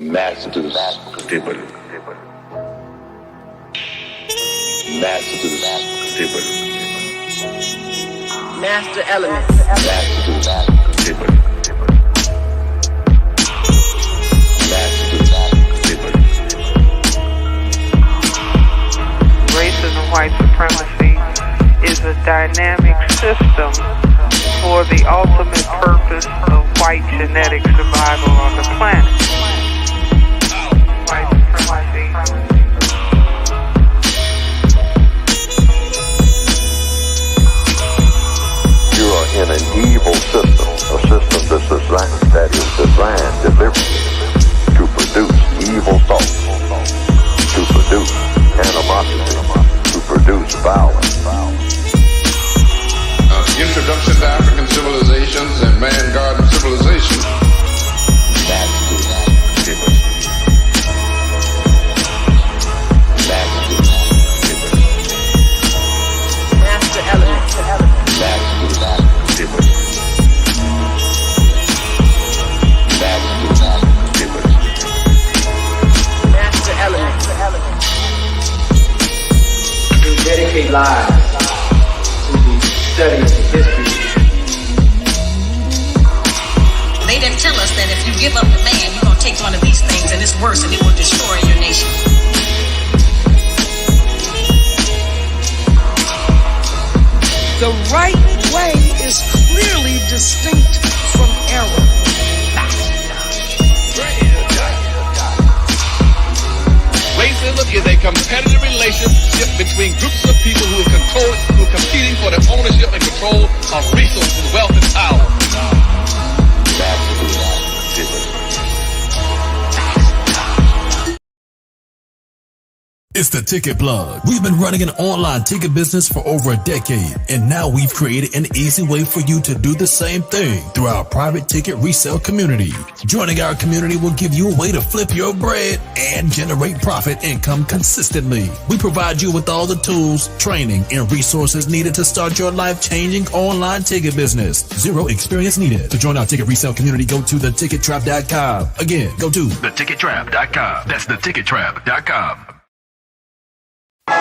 Masters table. Masters table. Master elements. Masters table. Masters table. Racism, white supremacy is a dynamic system for the ultimate purpose of white genetic survival on the planet. White supremacy. You are in an evil system, a system that is designed deliberately to produce evil thoughts, to produce animosity, to produce violence. Introduction to African civilizations and man-garden civilization. Master elements. Master elements. We dedicate lives to the study of history. They didn't tell us that if you give up the man, you're going to take one of these things and it's worse and it will destroy your nation. The right way is clearly distinct from error. Racism is a competitive relationship between groups of people who are competing for the ownership and control of resources, wealth, and power. It's the Ticket Plug. We've been running an online ticket business for over a decade, and now we've created an easy way for you to do the same thing through our private ticket resale community. Joining our community will give you a way to flip your bread and generate profit income consistently. We provide you with all the tools, training, and resources needed to start your life-changing online ticket business. Zero experience needed. To join our ticket resale community, go to thetickettrap.com. Again, go to thetickettrap.com. That's thetickettrap.com. And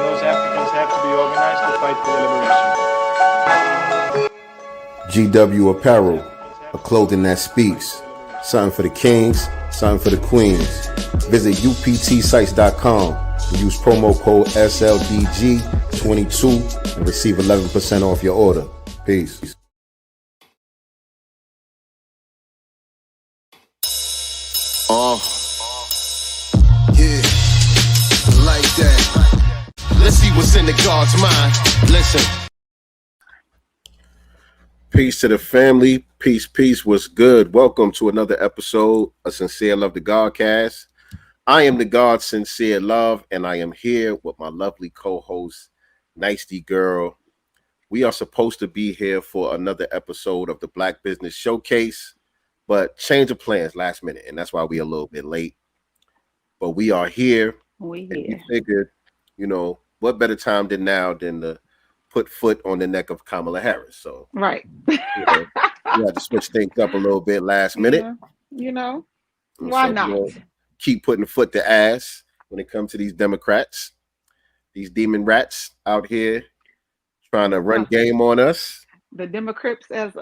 those Africans have to be organized to fight for their liberation. GW Apparel, a clothing that speaks. Something for the kings, something for the queens. Visit uptsites.com and use promo code SLDG22 and receive 11% off your order. Peace. Yeah, like that. Let's see what's in the God's mind. Listen. Peace to the family. Peace, peace. What's good? Welcome to another episode of Sincere Love, the Godcast. I am the God Sincere Love, and I am here with my lovely co-host, Nicety Girl. We are supposed to be here for another episode of the Black Business Showcase, but change of plans last minute, and that's why we're a little bit late. But we are here. We figured, what better time than now than to put foot on the neck of Kamala Harris. So Right. we had to switch things up a little bit last minute. Why So not? we'll keep putting foot to ass when it comes to these Democrats, these demon rats out here trying to run game on us. The Democrats, as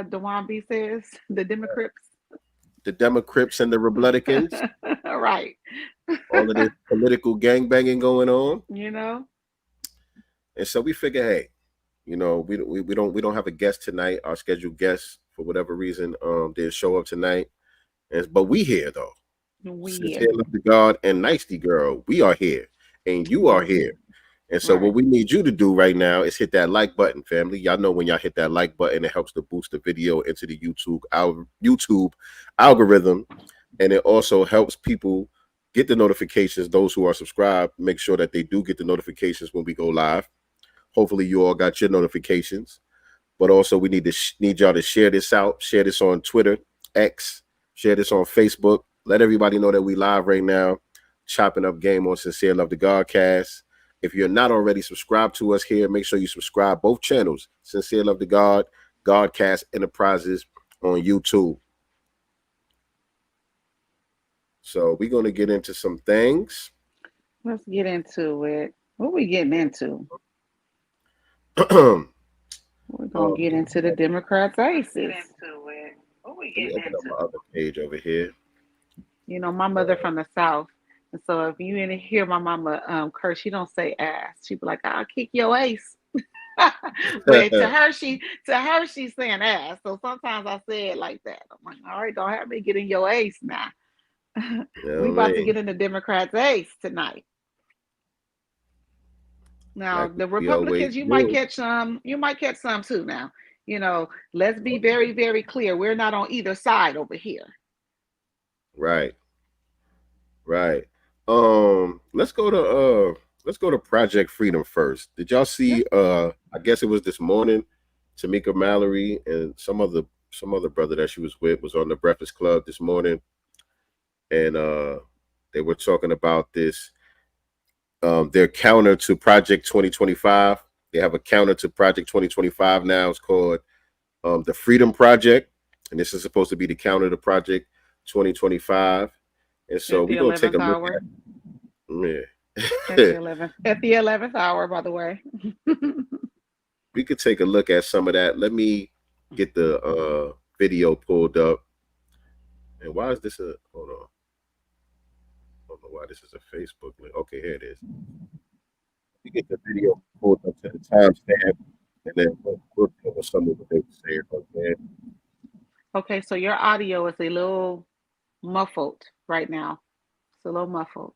Dewan B says, the Democrats. The Democrats and the Republicans. Right. All of this political gangbanging going on. And so we figure, hey, we don't have a guest tonight. Our scheduled guest, for whatever reason, didn't show up tonight. But we here though. Sincere Love to God and Nicety Girl, we are here, and you are here. And so what we need you to do right now is hit that like button, family. Y'all know when y'all hit that like button, it helps to boost the video into the YouTube algorithm, and it also helps people get the notifications. Those who are subscribed, make sure that they do get the notifications when we go live. Hopefully you all got your notifications, but also we need y'all to share this out. Share this on Twitter, X, share this on Facebook. Let everybody know that we live right now, chopping up game on Sincere Love the Godcast. If you're not already subscribed to us here, make sure you subscribe both channels, Sincere Love the God, Godcast Enterprises on YouTube. So we're gonna get into some things. Let's get into it. What we getting into? We're gonna get into the Democrats' aces. What we Let me getting open up my into? other page over here. You know, my mother from the South. And so if you didn't hear my mama curse, she don't say ass. She be like, I'll kick your ace. But to her, she's saying ass. So sometimes I say it like that. I'm like, all right, don't have me get in your ace now. We about to get in the Democrats' ace tonight. Now, like the we always Republicans, you might do. catch some. You might catch some too. Now, you know, let's be very, very clear. We're not on either side over here. Right. Let's go to Project Freedom first. Did y'all see I guess it was this morning, Tamika Mallory and some other brother that she was with was on the Breakfast Club this morning, and they were talking about this their counter to Project 2025. They have a counter to Project 2025 now. It's called the Freedom Project, and this is supposed to be the counter to Project 2025. And so we're gonna take a look at at the 11th hour, by the way. We could take a look at some of that. Let me get the video pulled up. And why is this hold on? I don't know why this is a Facebook link. Okay, here it is. We get the video pulled up to the timestamp, and then we'll deal with some of what they were saying. Okay. Okay, so your audio is a little muffled right now. It's a little muffled.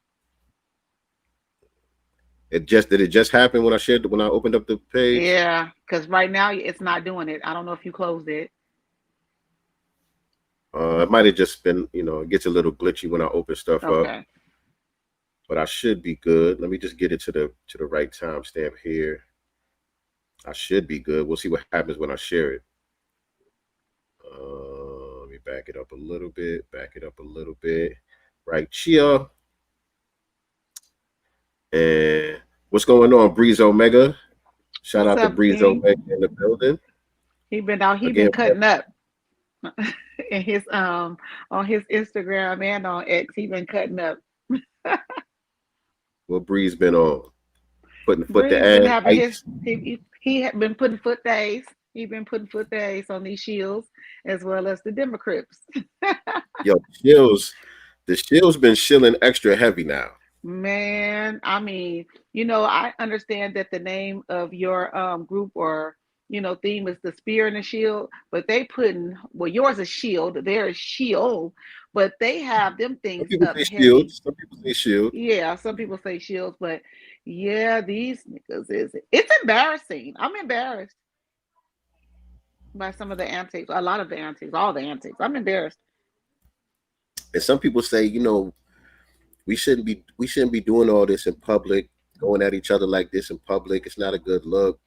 Did it just happen when I opened up the page? Yeah, because right now it's not doing it. I don't know if you closed it. It might have just been, it gets a little glitchy when I open stuff up. But I should be good. Let me just get it to the right timestamp here. I should be good. We'll see what happens when I share it. Let me back it up a little bit. Right here. And what's going on, Breeze Omega? Shout out to Breeze Omega in the building. He been cutting up in his on his Instagram and on X. He been cutting up. What Breeze been on? Putting foot to ass. He had been putting foot days. He's been putting foot days on these shields as well as the Democrats. Yo, the shield's been shilling extra heavy now. Man, I mean, I understand that the name of your group or theme is the spear and the shield, but they yours is shield, theirs shield, but they have them things up heavy. Some people say shield. Yeah, some people say shields, but yeah, these niggas it's embarrassing. I'm embarrassed by some of the antics, a lot of the antics, all the antics. I'm embarrassed. And some people say, we shouldn't be doing all this in public, going at each other like this in public. It's not a good look.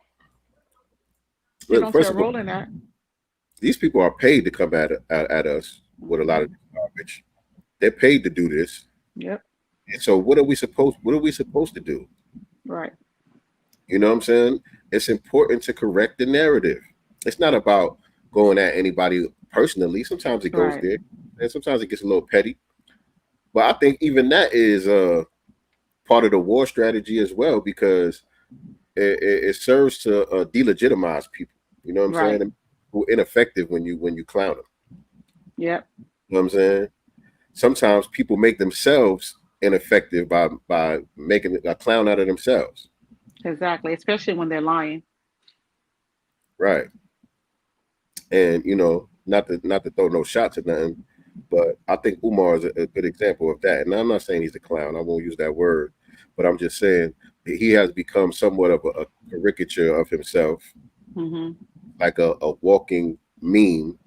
Look, first of all, that. These people are paid to come at us with a lot of garbage. They're paid to do this. Yep. And so what are we supposed to do? Right. You know what I'm saying? It's important to correct the narrative. It's not about going at anybody personally. Sometimes it goes there, and sometimes it gets a little petty. But I think even that is part of the war strategy as well, because it serves to delegitimize people. You know what I'm saying? Who are ineffective when you clown them. Yep. You know what I'm saying? Sometimes people make themselves ineffective by making a clown out of themselves. Exactly, especially when they're lying. Right. And not to throw no shots at nothing, but I think Umar is a good example of that. And I'm not saying he's a clown. I won't use that word, but I'm just saying he has become somewhat of a caricature of himself, like a walking meme,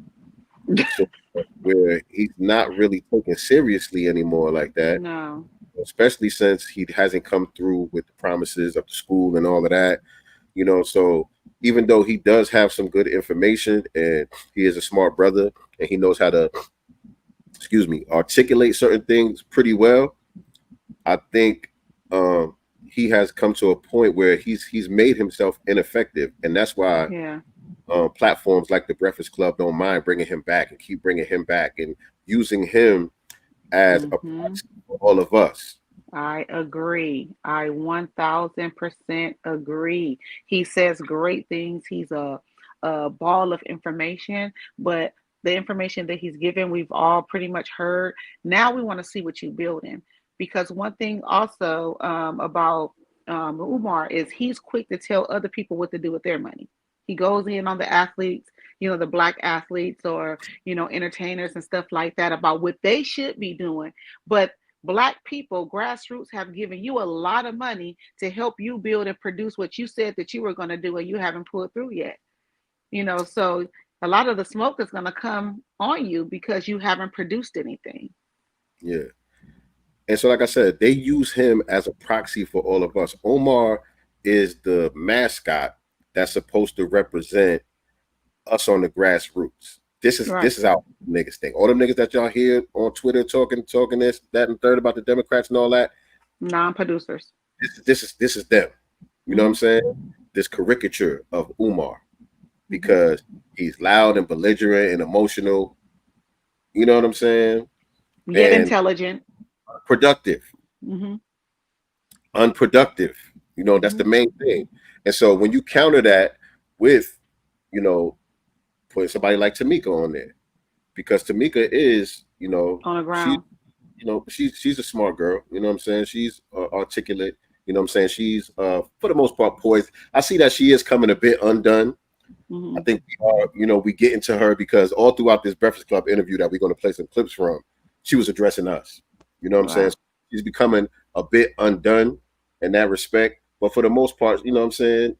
where he's not really taken seriously anymore like that. No. Especially since he hasn't come through with the promises of the school and all of that. So even though he does have some good information and he is a smart brother and he knows how to, articulate certain things pretty well, I think he has come to a point where he's made himself ineffective, and that's why platforms like the Breakfast Club don't mind bringing him back and keep bringing him back and using him as a Mm-hmm. proxy for all of us. I agree. I 1000% agree. He says great things. He's a ball of information, but the information that he's given, we've all pretty much heard. Now we want to see what you're building. Because one thing also about Umar is he's quick to tell other people what to do with their money. He goes in on the athletes, the black athletes or, entertainers and stuff like that about what they should be doing. But Black people, grassroots, have given you a lot of money to help you build and produce what you said that you were going to do and you haven't pulled through yet. So a lot of the smoke is going to come on you because you haven't produced anything. Yeah. And so, like I said, they use him as a proxy for all of us. Omar is the mascot that's supposed to represent us on the grassroots. This is how niggas think. All them niggas that y'all hear on Twitter talking this, that, and third about the Democrats and all that. Non-producers. This is them. You know what I'm saying? This caricature of Umar because he's loud and belligerent and emotional. You know what I'm saying? Yet and intelligent. Productive. Unproductive. That's the main thing. And so when you counter that with, putting somebody like Tamika on there, because Tamika is, on the ground. She's a smart girl. You know what I'm saying? She's articulate. You know what I'm saying? She's for the most part poised. I see that she is coming a bit undone. I think we get into her because all throughout this Breakfast Club interview that we're going to play some clips from, she was addressing us. You know what I'm saying? She's becoming a bit undone in that respect. But for the most part, you know what I'm saying?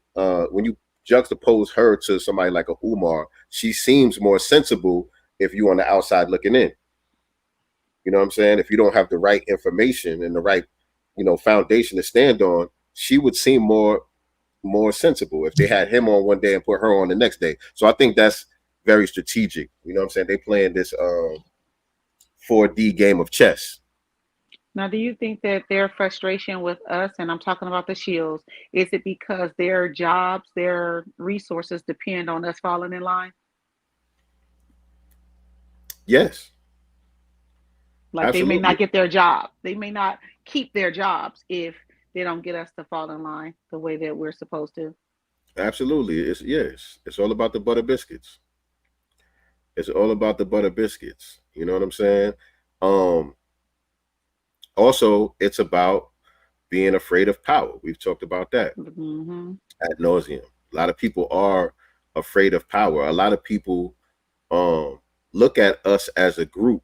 When you juxtapose her to somebody like a Umar, she seems more sensible if you're on the outside looking in. You know what I'm saying? If you don't have the right information and the right, foundation to stand on, she would seem more sensible if they had him on one day and put her on the next day. So I think that's very strategic. You know what I'm saying? They playing this 4D game of chess. Now, do you think that their frustration with us, and I'm talking about the Shields, is it because their jobs, their resources depend on us falling in line? Yes. Like Absolutely. They may not get their job. They may not keep their jobs if they don't get us to fall in line the way that we're supposed to. Absolutely. It's all about the butter biscuits. It's all about the butter biscuits. You know what I'm saying? Also, it's about being afraid of power. We've talked about that ad nauseum. A lot of people are afraid of power. A lot of people look at us as a group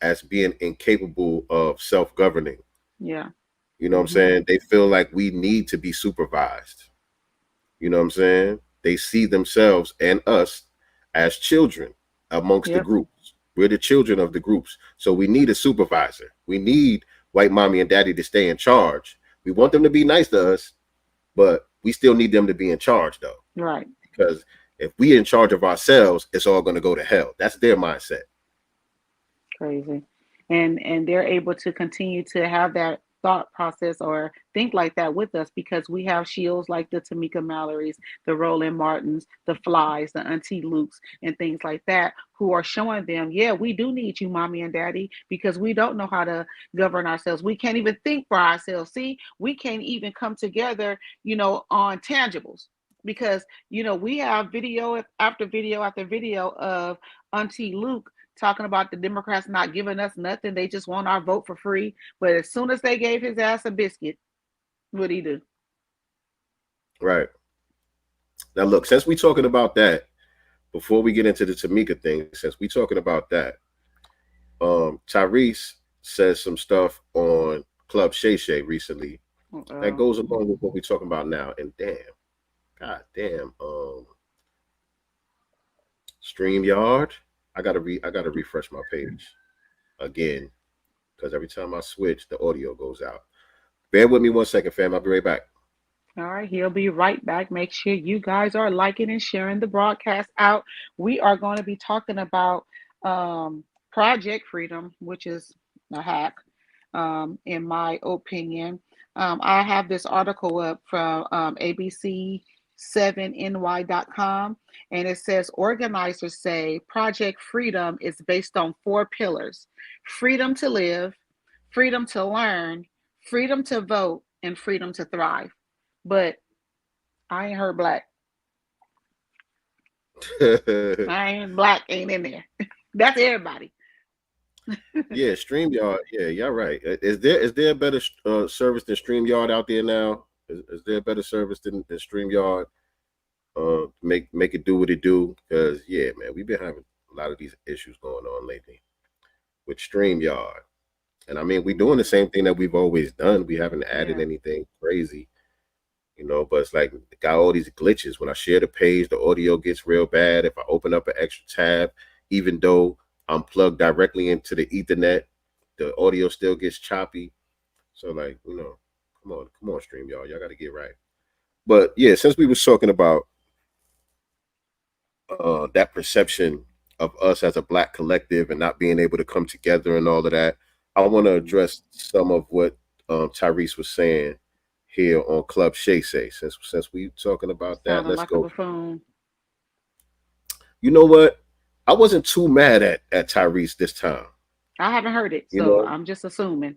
as being incapable of self-governing. Yeah. You know what I'm saying? They feel like we need to be supervised. You know what I'm saying? They see themselves and us as children amongst the groups. We're the children of the groups. So we need a supervisor. We need white mommy and daddy to stay in charge. We want them to be nice to us, but we still need them to be in charge though. Right. Because if we're in charge of ourselves, it's all going to go to hell. That's their mindset. Crazy. And they're able to continue to have that thought process or think like that with us because we have shields like the Tamika Mallory's, the Roland Martins, the Flies, the Auntie Lukes, and things like that, who are showing them, yeah, we do need you, mommy and daddy, because we don't know how to govern ourselves. We can't even think for ourselves. See, we can't even come together, on tangibles because, we have video after video after video of Auntie Luke talking about the Democrats not giving us nothing. They just want our vote for free. But as soon as they gave his ass a biscuit, what'd he do? Right. Now, look, since we're talking about that, before we get into the Tamika thing, since we're talking about that, Tyrese says some stuff on Club Shay Shay recently that goes along with what we're talking about now. And God damn, StreamYard. I gotta refresh my page again because every time I switch, the audio goes out. Bear with me 1 second, fam. I'll be right back. All right, he'll be right back. Make sure you guys are liking and sharing the broadcast out. We are going to be talking about Project Freedom, which is a hack, in my opinion. I have this article up from ABC 7ny.com, and it says organizers say Project Freedom is based on 4 pillars: freedom to live, freedom to learn, freedom to vote, and freedom to thrive. But I ain't heard black. Black ain't in there. That's everybody. Yeah, StreamYard. Yeah, y'all right. Is there a better service than StreamYard out there now? Is there a better service than StreamYard? Make it do what it do. Because yeah, man, we've been having a lot of these issues going on lately with StreamYard. And I mean, we're doing the same thing that we've always done. We haven't added anything crazy, but it's like got all these glitches. When I share the page, the audio gets real bad. If I open up an extra tab, even though I'm plugged directly into the Ethernet, the audio still gets choppy. So like, come on, StreamYard, y'all got to get right. But yeah, since we was talking about that perception of us as a Black collective and not being able to come together and all of that, I want to address some of what Tyrese was saying here on Club Shay Say. Since we talking about that, let's go. You know what? I wasn't too mad at Tyrese this time. I haven't heard it, so I'm just assuming.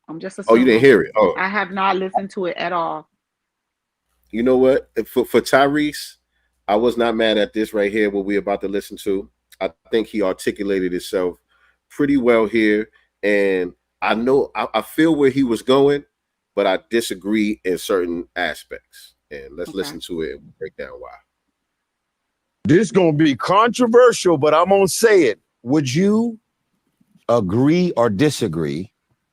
Oh, you didn't hear it? Oh, I have not listened to it at all. You know what? For Tyrese, I was not mad at this right here, what we're about to listen to. I think he articulated himself pretty well here. And I know I feel where he was going, but I disagree in certain aspects. And let's listen to it and break down why. This gonna be controversial, but I'm gonna say it. Would you agree or disagree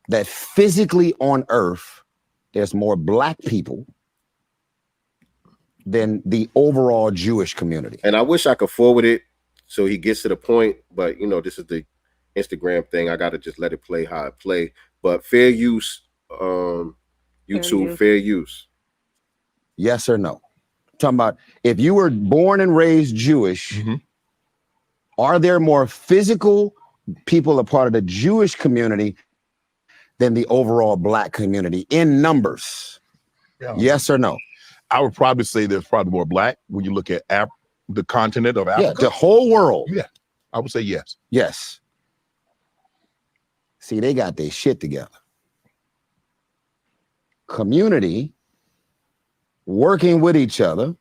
that physically on Earth, there's more Black people than the overall Jewish community? And I wish I could forward it so he gets to the point, but this is the Instagram thing. I gotta just let it play how it play. But fair use, YouTube, fair use. Yes or no? Talking about if you were born and raised Jewish, are there more physical people a part of the Jewish community than the overall Black community in numbers? Yes or no? I would probably say there's probably more Black when you look at the continent of Africa. Yeah, the whole world. Yeah, I would say yes. Yes. See, they got their shit together. Community, working with each other,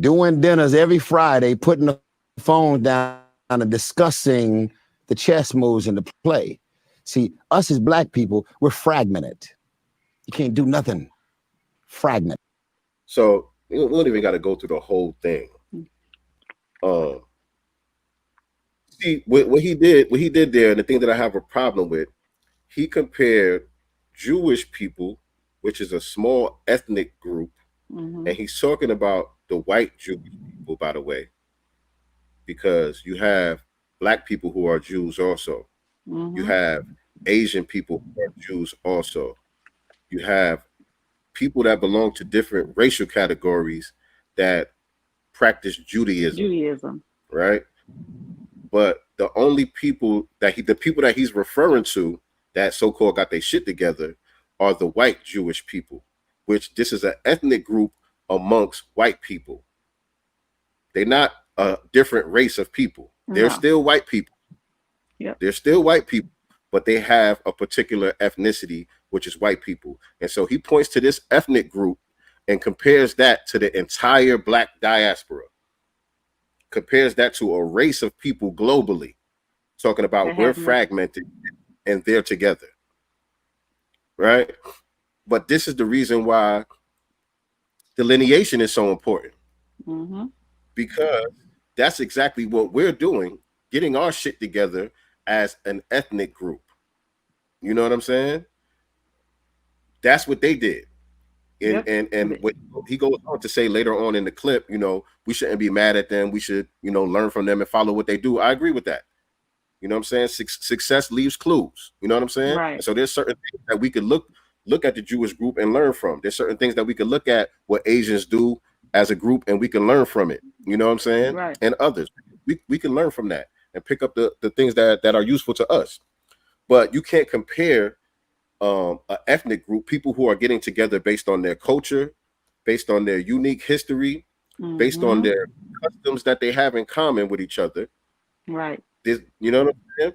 doing dinners every Friday, putting the phone down and discussing the chess moves in the play. See, us as Black people, we're fragmented. You can't do nothing. Fragmented. So we don't even got to go through the whole thing. See what he did there, and the thing that I have a problem with, he compared Jewish people, which is a small ethnic group, and he's talking about the white Jewish people, by the way, because you have Black people who are Jews also. You have Asian people who are Jews also. You have people that belong to different racial categories that practice Judaism. Right? But the only people that he's referring to that so-called got their shit together are the white Jewish people, which this is an ethnic group amongst white people. They're not a different race of people. They're still white people. They're still white people, but they have a particular ethnicity, which is white people. And so he points to this ethnic group and compares that to the entire Black diaspora. Compares that to a race of people globally, talking about we're fragmented and they're together, right? But this is the reason why delineation is so important, because that's exactly what we're doing, getting our shit together as an ethnic group. You know what I'm saying? That's what they did. And what he goes on to say later on in the clip, we shouldn't be mad at them. We should, learn from them and follow what they do. I agree with that. You know what I'm saying? Success leaves clues. You know what I'm saying? Right. And so there's certain things that we could look at the Jewish group and learn from. There's certain things that we could look at what Asians do as a group and we can learn from it. You know what I'm saying? Right. And others. We can learn from that and pick up the things that are useful to us. But you can't compare an ethnic group, people who are getting together based on their culture, based on their unique history, based on their customs that they have in common with each other. Right. You know what I'm saying?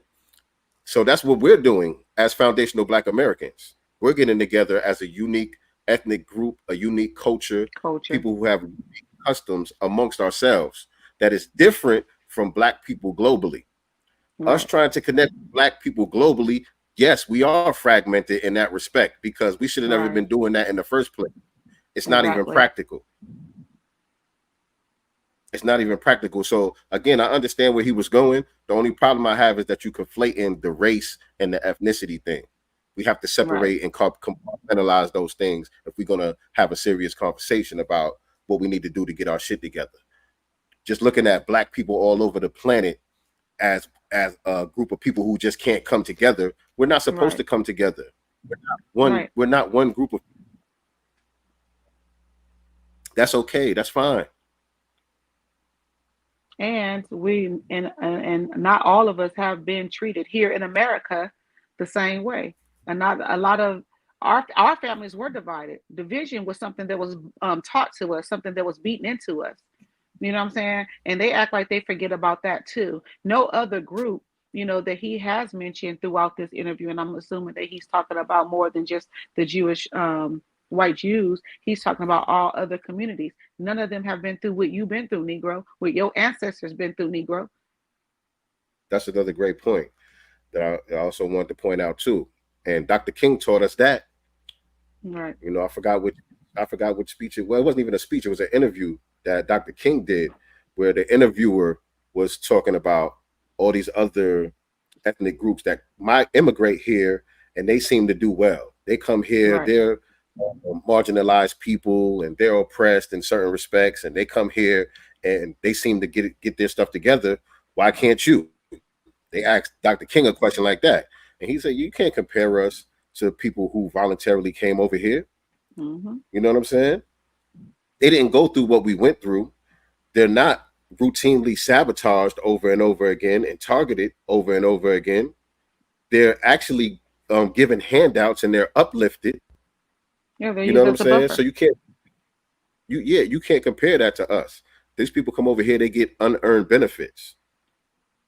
So that's what we're doing as foundational Black Americans. We're getting together as a unique ethnic group, a unique culture, people who have unique customs amongst ourselves that is different from Black people globally. Right. Us trying to connect Black people globally, yes, we are fragmented in that respect because we should have never been doing that in the first place. It's not even practical. It's not even practical. So again, I understand where he was going. The only problem I have is that you conflating the race and the ethnicity thing. We have to separate and compartmentalize those things if we're going to have a serious conversation about what we need to do to get our shit together. Just looking at Black people all over the planet as a group of people who just can't come together. We're not supposed to come together. We're not one group of people. That's okay. That's fine. And we and not all of us have been treated here in America the same way. And not a lot of our families were divided. Division was something that was taught to us, something that was beaten into us. You know what I'm saying? And they act like they forget about that too. No other group, you know, that he has mentioned throughout this interview, and I'm assuming that he's talking about more than just the Jewish white Jews. He's talking about all other communities. None of them have been through what you've been through, Negro, what your ancestors been through, Negro. That's another great point that I also wanted to point out too. And Dr. King taught us that. Right. You know, I forgot which speech it was. It wasn't even a speech. It was an interview that Dr. King did where the interviewer was talking about all these other ethnic groups that might immigrate here and they seem to do well. They come here, they're marginalized people and they're oppressed in certain respects, and they come here and they seem to get their stuff together. Why can't you? They asked Dr. King a question like that, and he said, you can't compare us to people who voluntarily came over here. You know what I'm saying? They didn't go through what we went through. They're not routinely sabotaged over and over again and targeted over and over again. They're actually given handouts and they're uplifted. Yeah, you know what I'm saying? So you can't compare that to us. These people come over here, they get unearned benefits.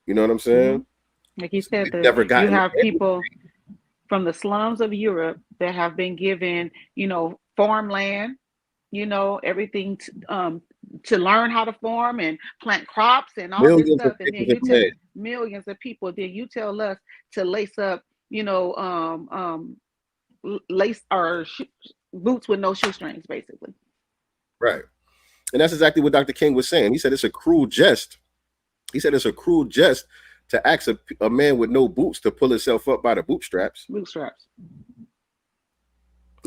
You know what I'm saying? Like you said, you have people from the slums of Europe that have been given, you know, farmland, you know, everything to learn how to farm and plant crops and all this stuff. And then you tell millions of people, then you tell us to lace up, you know, lace or boots with no shoestrings, basically. Right. And that's exactly what Dr. King was saying. He said it's a cruel jest. He said it's a cruel jest to ask a man with no boots to pull himself up by the bootstraps. You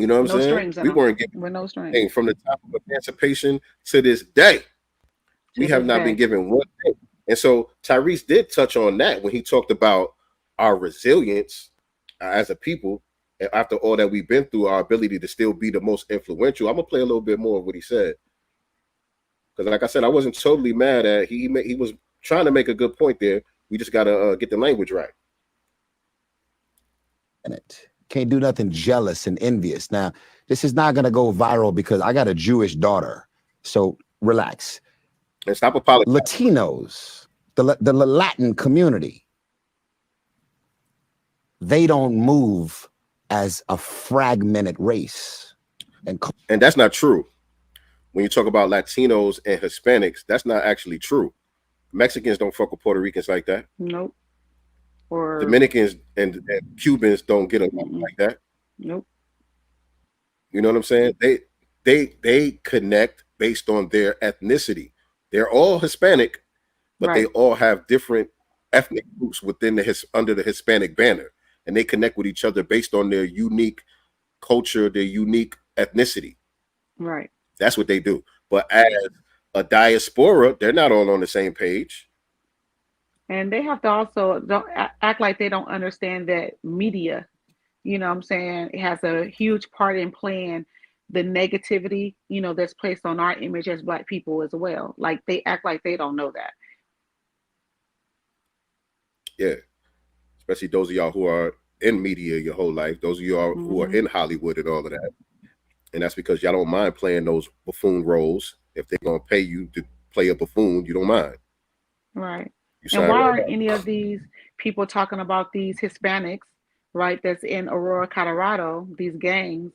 know what I'm saying? We weren't given with no strings. From the time of emancipation to this day. We have not been given one thing. And so Tyrese did touch on that when he talked about our resilience as a people. And after all that we've been through, our ability to still be the most influential. I'm going to play a little bit more of what he said. Because like I said, I wasn't totally mad at he was trying to make a good point there. We just got to get the language right. Can't do nothing jealous and envious. Now, this is not going to go viral because I got a Jewish daughter. So relax. And stop apologizing. Latinos, the Latin community, they don't move as a fragmented race. And that's not true. When you talk about Latinos and Hispanics, that's not actually true. Mexicans don't fuck with Puerto Ricans like that. Nope. Or Dominicans and Cubans don't get along like that. Nope. You know what I'm saying? They connect based on their ethnicity. They're all Hispanic, but they all have different ethnic groups within under the Hispanic banner, and they connect with each other based on their unique culture, their unique ethnicity. Right. That's what they do. But as a diaspora, they're not all on the same page. And they have to also don't act like they don't understand that media, you know what I'm saying, it has a huge part in playing the negativity, you know, that's placed on our image as Black people as well. Like they act like they don't know that. Yeah. Especially those of y'all who are in media your whole life, those of y'all who are in Hollywood and all of that. And that's because y'all don't mind playing those buffoon roles If they're gonna pay you to play a buffoon, you don't mind. Right. You And sign why right aren't up. any of these people talking about these Hispanics, right, that's in Aurora, Colorado, these gangs,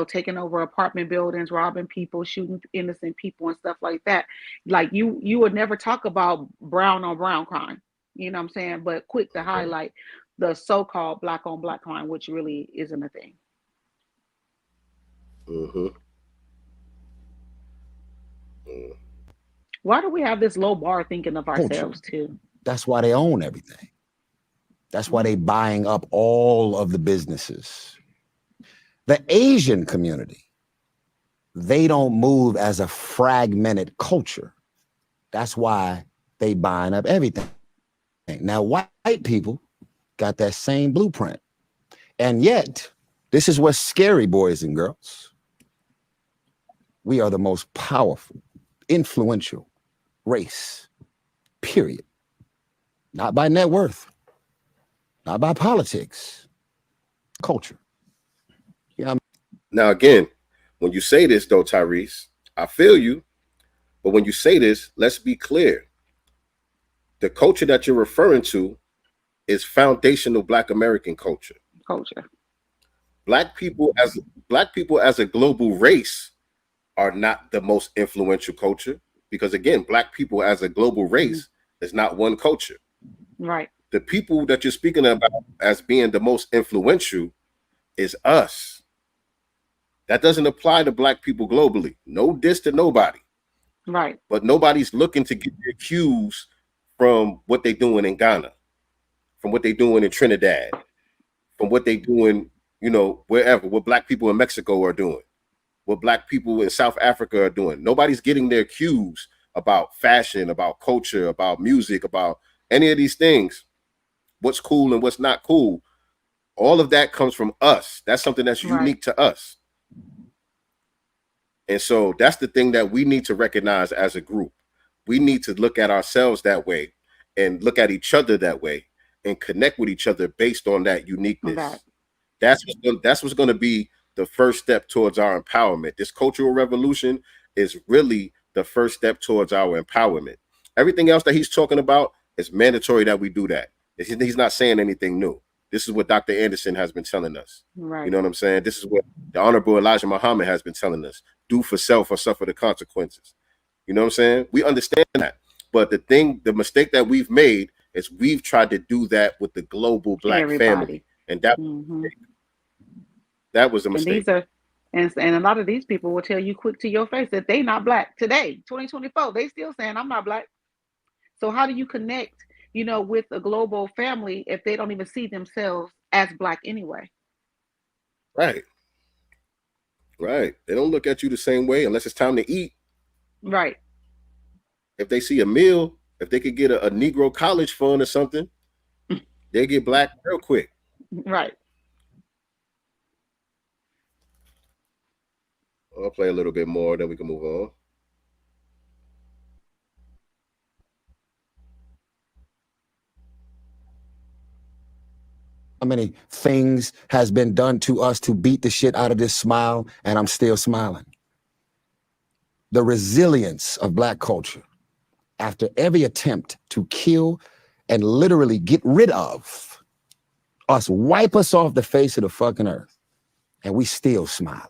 taking over apartment buildings, robbing people, shooting innocent people and stuff like that. Like you would never talk about brown on brown crime. You know what I'm saying? But quick to highlight the so-called black on black crime, which really isn't a thing. Mm-hmm. Why do we have this low bar thinking of Culture. ourselves too? That's why they own everything. That's why they buying up all of the businesses. The Asian community, they don't move as a fragmented culture. That's why they buying up everything. Now, white people got that same blueprint. And yet, this is what's scary, boys and girls. We are the most powerful, influential race, period. Not by net worth, not by politics, culture. Yeah. Now, again, when you say this, though, Tyrese, I feel you. But when you say this, let's be clear. The culture that you're referring to is foundational Black American culture. Black people as a global race are not the most influential culture because, again, Black people as a global race is not one culture. Right. The people that you're speaking about as being the most influential is us. That doesn't apply to Black people globally. No diss to nobody. Right. But nobody's looking to get their cues from what they're doing in Ghana, from what they're doing in Trinidad, from what they're doing, wherever, what Black people in Mexico are doing, what Black people in South Africa are doing. Nobody's getting their cues about fashion, about culture, about music, about any of these things, what's cool and what's not cool. All of that comes from us. That's something that's unique to us. And so that's the thing that we need to recognize as a group. We need to look at ourselves that way and look at each other that way and connect with each other based on that uniqueness. That's what's going to be the first step towards our empowerment. This cultural revolution is really the first step towards our empowerment. Everything else that he's talking about, it's mandatory that we do that. He's not saying anything new. This is what Dr. Anderson has been telling us. Right. You know what I'm saying? This is what the Honorable Elijah Muhammad has been telling us. Do for self or suffer the consequences. You know what I'm saying? We understand that. But the mistake that we've made is we've tried to do that with the global Black family. And that was a mistake. And a lot of these people will tell you quick to your face that they not Black today, 2024. They still saying I'm not Black. So how do you connect, with a global family if they don't even see themselves as Black anyway? Right. Right. They don't look at you the same way unless it's time to eat. Right. If they see a meal, if they could get a Negro college fund or something, they get Black real quick. Right. I'll play a little bit more, then we can move on. How many things has been done to us to beat the shit out of this smile, and I'm still smiling. The resilience of Black culture after every attempt to kill and literally get rid of us, wipe us off the face of the fucking earth, and we still smiling,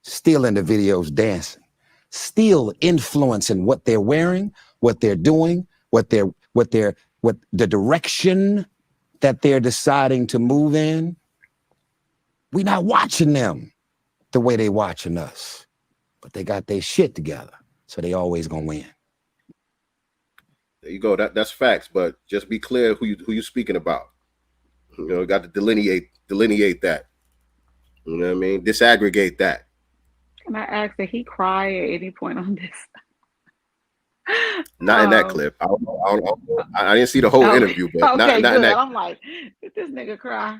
still in the videos dancing, still influencing what they're wearing, what they're doing, what the direction that they're deciding to move in. We not watching them the way they watching us, but they got their shit together, so they always gonna win. There you go. That's facts, but just be clear who you speaking about. You got to delineate that. You know what I mean? Disaggregate that. Can I ask, did he cry at any point on this? Not in that clip. I didn't see the whole interview, but not in that. I'm like, did this nigga cry?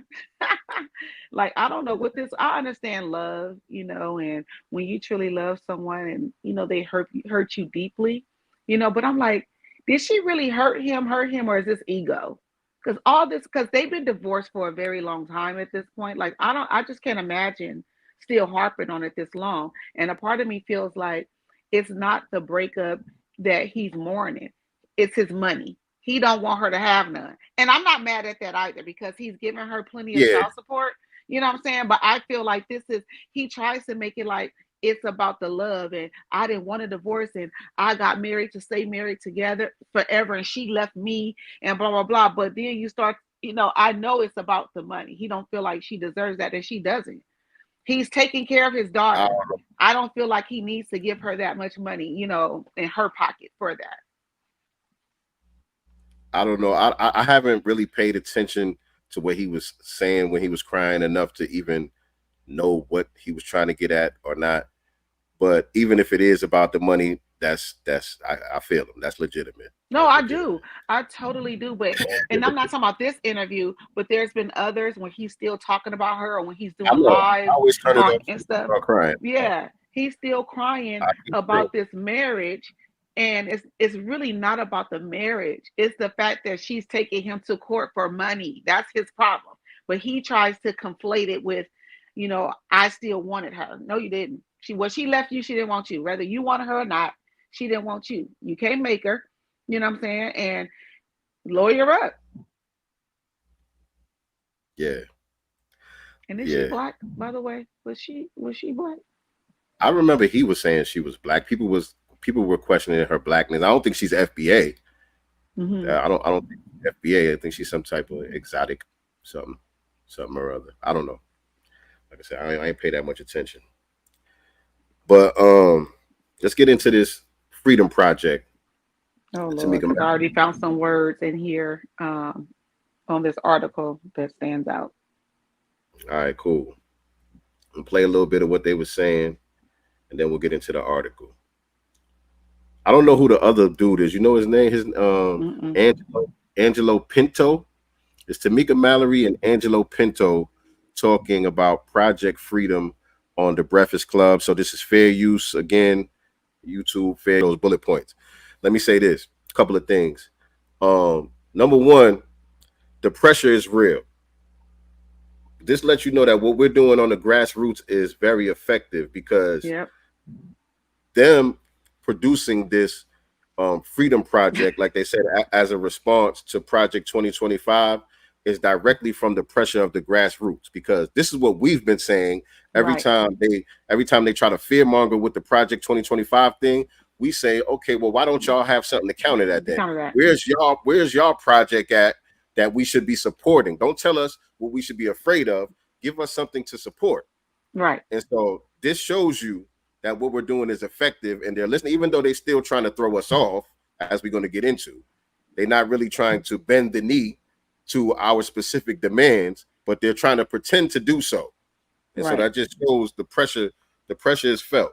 Like, I don't know what this. I understand love, and when you truly love someone, and they hurt you deeply, But I'm like, did she really hurt him, or is this ego? Because they've been divorced for a very long time at this point. Like, I just can't imagine still harping on it this long. And a part of me feels like it's not the breakup that he's mourning. It's his money. He don't want her to have none. And I'm not mad at that either because he's giving her plenty of Yeah, child support. You know what I'm saying? But I feel like he tries to make it like it's about the love and I didn't want a divorce and I got married to stay married together forever and she left me and blah blah blah. But then you start, I know it's about the money. He don't feel like she deserves that and she doesn't. He's taking care of his I, daughter. I don't feel like he needs to give her that much money, in her pocket for that. I don't know. I haven't really paid attention to what he was saying when he was crying enough to even know what he was trying to get at or not. But even if it is about the money, I feel him. That's legitimate. No, I do. I totally do. But and I'm not talking about this interview, but there's been others when he's still talking about her or when he's I doing know. live I always turn it up and stuff. start crying. Yeah, he's still crying about this marriage. And it's really not about the marriage. It's the fact that she's taking him to court for money. That's his problem. But he tries to conflate it with, I still wanted her. No, you didn't. She left you, she didn't want you. Whether you wanted her or not, she didn't want you. You can't make her. You know what I'm saying? And lawyer up. Yeah. And is she black, by the way? Was she black? I remember he was saying she was black. People were questioning her blackness. I don't think she's FBA. Mm-hmm. I don't think FBA. I think she's some type of exotic something or other. I don't know. Like I said, I ain't pay that much attention. But let's get into this Freedom Project. Oh Lord, I already found some words in here on this article that stands out. All right, cool. I'll play a little bit of what they were saying, and then we'll get into the article. I don't know who the other dude is. You know his name? His Angelo Pinto. It's Tamika Mallory and Angelo Pinto talking about Project Freedom on the Breakfast Club. So this is fair use again. YouTube fair those bullet points. Let me say this, a couple of things. Number one, the pressure is real. This lets you know that what we're doing on the grassroots is very effective because them producing this Freedom Project, like they said, as a response to Project 2025, is directly from the pressure of the grassroots. Because this is what we've been saying every time they try to fearmonger with the Project 2025 thing. We say, okay, well, why don't y'all have something to counter that then? Where's y'all project at that we should be supporting? Don't tell us what we should be afraid of. Give us something to support. Right. And so this shows you that what we're doing is effective and they're listening, even though they're still trying to throw us off, as we're going to get into. They're not really trying to bend the knee to our specific demands, but they're trying to pretend to do so. And so that just shows the pressure is felt.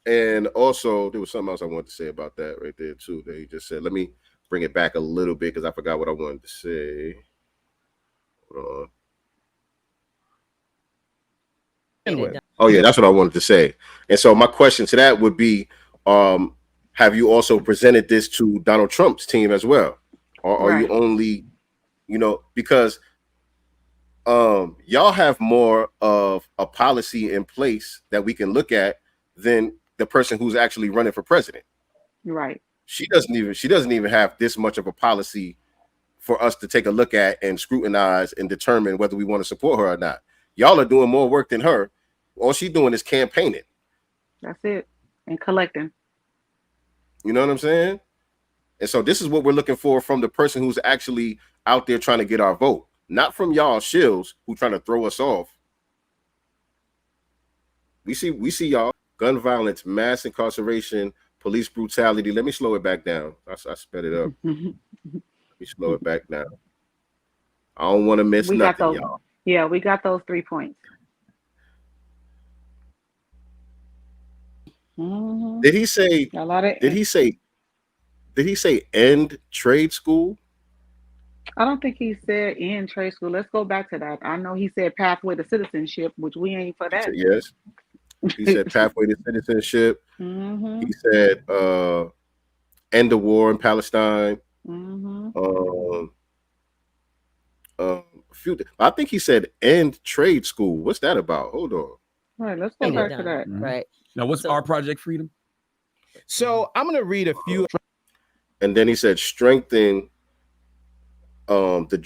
And also, there was something else I wanted to say about that right there, too. They just said, let me bring it back a little bit because I forgot what I wanted to say. Hold on. Anyway. Oh, yeah, that's what I wanted to say. And so my question to that would be, have you also presented this to Donald Trump's team as well? Or are you only, because y'all have more of a policy in place that we can look at than the person who's actually running for president. Right. She doesn't even have this much of a policy for us to take a look at and scrutinize and determine whether we want to support her or not. Y'all are doing more work than her. All she's doing is campaigning. That's it. And collecting. You know what I'm saying? And so this is what we're looking for from the person who's actually out there trying to get our vote, not from y'all shills who trying to throw us off. We see y'all. Gun violence, mass incarceration, police brutality. Let me slow it back down. I sped it up. Let me slow it back down. I don't want to miss nothing, y'all. Yeah, we got those 3 points. Mm-hmm. Did he say? Did he say end trade school? I don't think he said end trade school. Let's go back to that. I know he said pathway to citizenship, which we ain't for that. Yes. He said pathway to citizenship. Mm-hmm. He said end the war in Palestine. Mm-hmm. I think he said end trade school. What's that about? Hold on. Right, let's go back to that. Right. Now, what's our Project Freedom? So I'm going to read a few. And then he said, strengthen and pass the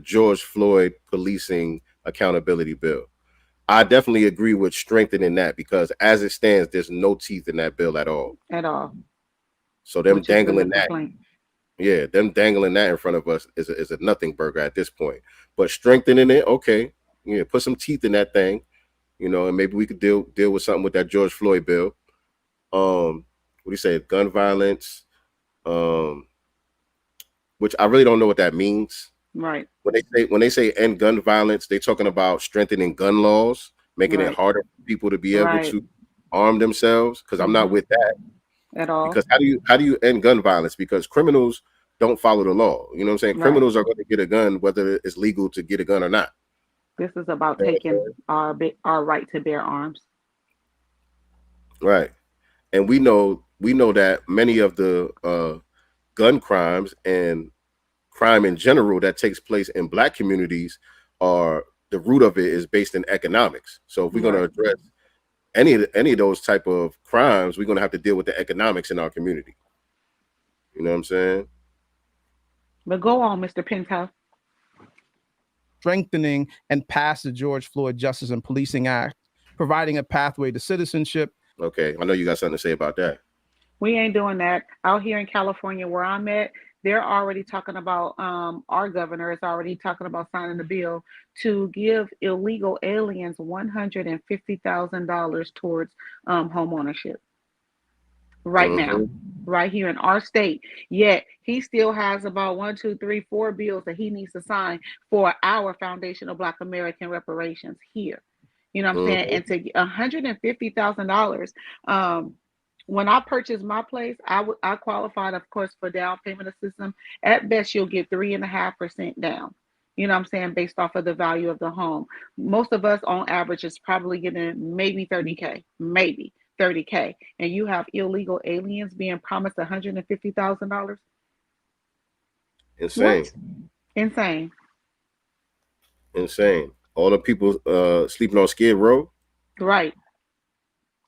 George Floyd policing accountability bill. I definitely agree with strengthening that, because as it stands, there's no teeth in that bill at all. At all. So them dangling that, them dangling that in front of us is a nothing burger at this point. But strengthening it, okay, put some teeth in that thing, and maybe we could deal with something with that George Floyd bill. What do you say? Gun violence, which I really don't know what that means. Right. When they say end gun violence, they're talking about strengthening gun laws, making it harder for people to be able to arm themselves. Because I'm not with that at all. Because how do you end gun violence? Because criminals don't follow the law. You know what I'm saying? Right. Criminals are going to get a gun whether it's legal to get a gun or not. This is about taking our right to bear arms. Right. And we know that many of the gun crimes and crime in general that takes place in Black communities the root of it is based in economics. So if we're going to address any of those type of crimes, we're going to have to deal with the economics in our community. You know what I'm saying? But go on, Mr. Pinto. Strengthening and pass the George Floyd Justice and Policing Act, providing a pathway to citizenship. Okay, I know you got something to say about that. We ain't doing that. Out here in California where I'm at, they're already talking about, our governor is already talking about signing the bill to give illegal aliens $150,000 towards home ownership. Right now, right here in our state. Yet he still has about 1, 2, 3, 4 bills that he needs to sign for our Foundation of Black American Reparations here. You know what I'm saying? And to $150,000. When I purchased my place, I qualified, of course, for down payment assistance. At best, you'll get 3.5% down. You know what I'm saying? Based off of the value of the home. Most of us on average is probably getting maybe 30K, maybe 30K. And you have illegal aliens being promised $150,000. Insane. What? Insane. Insane. All the people sleeping on Skid Row. Right.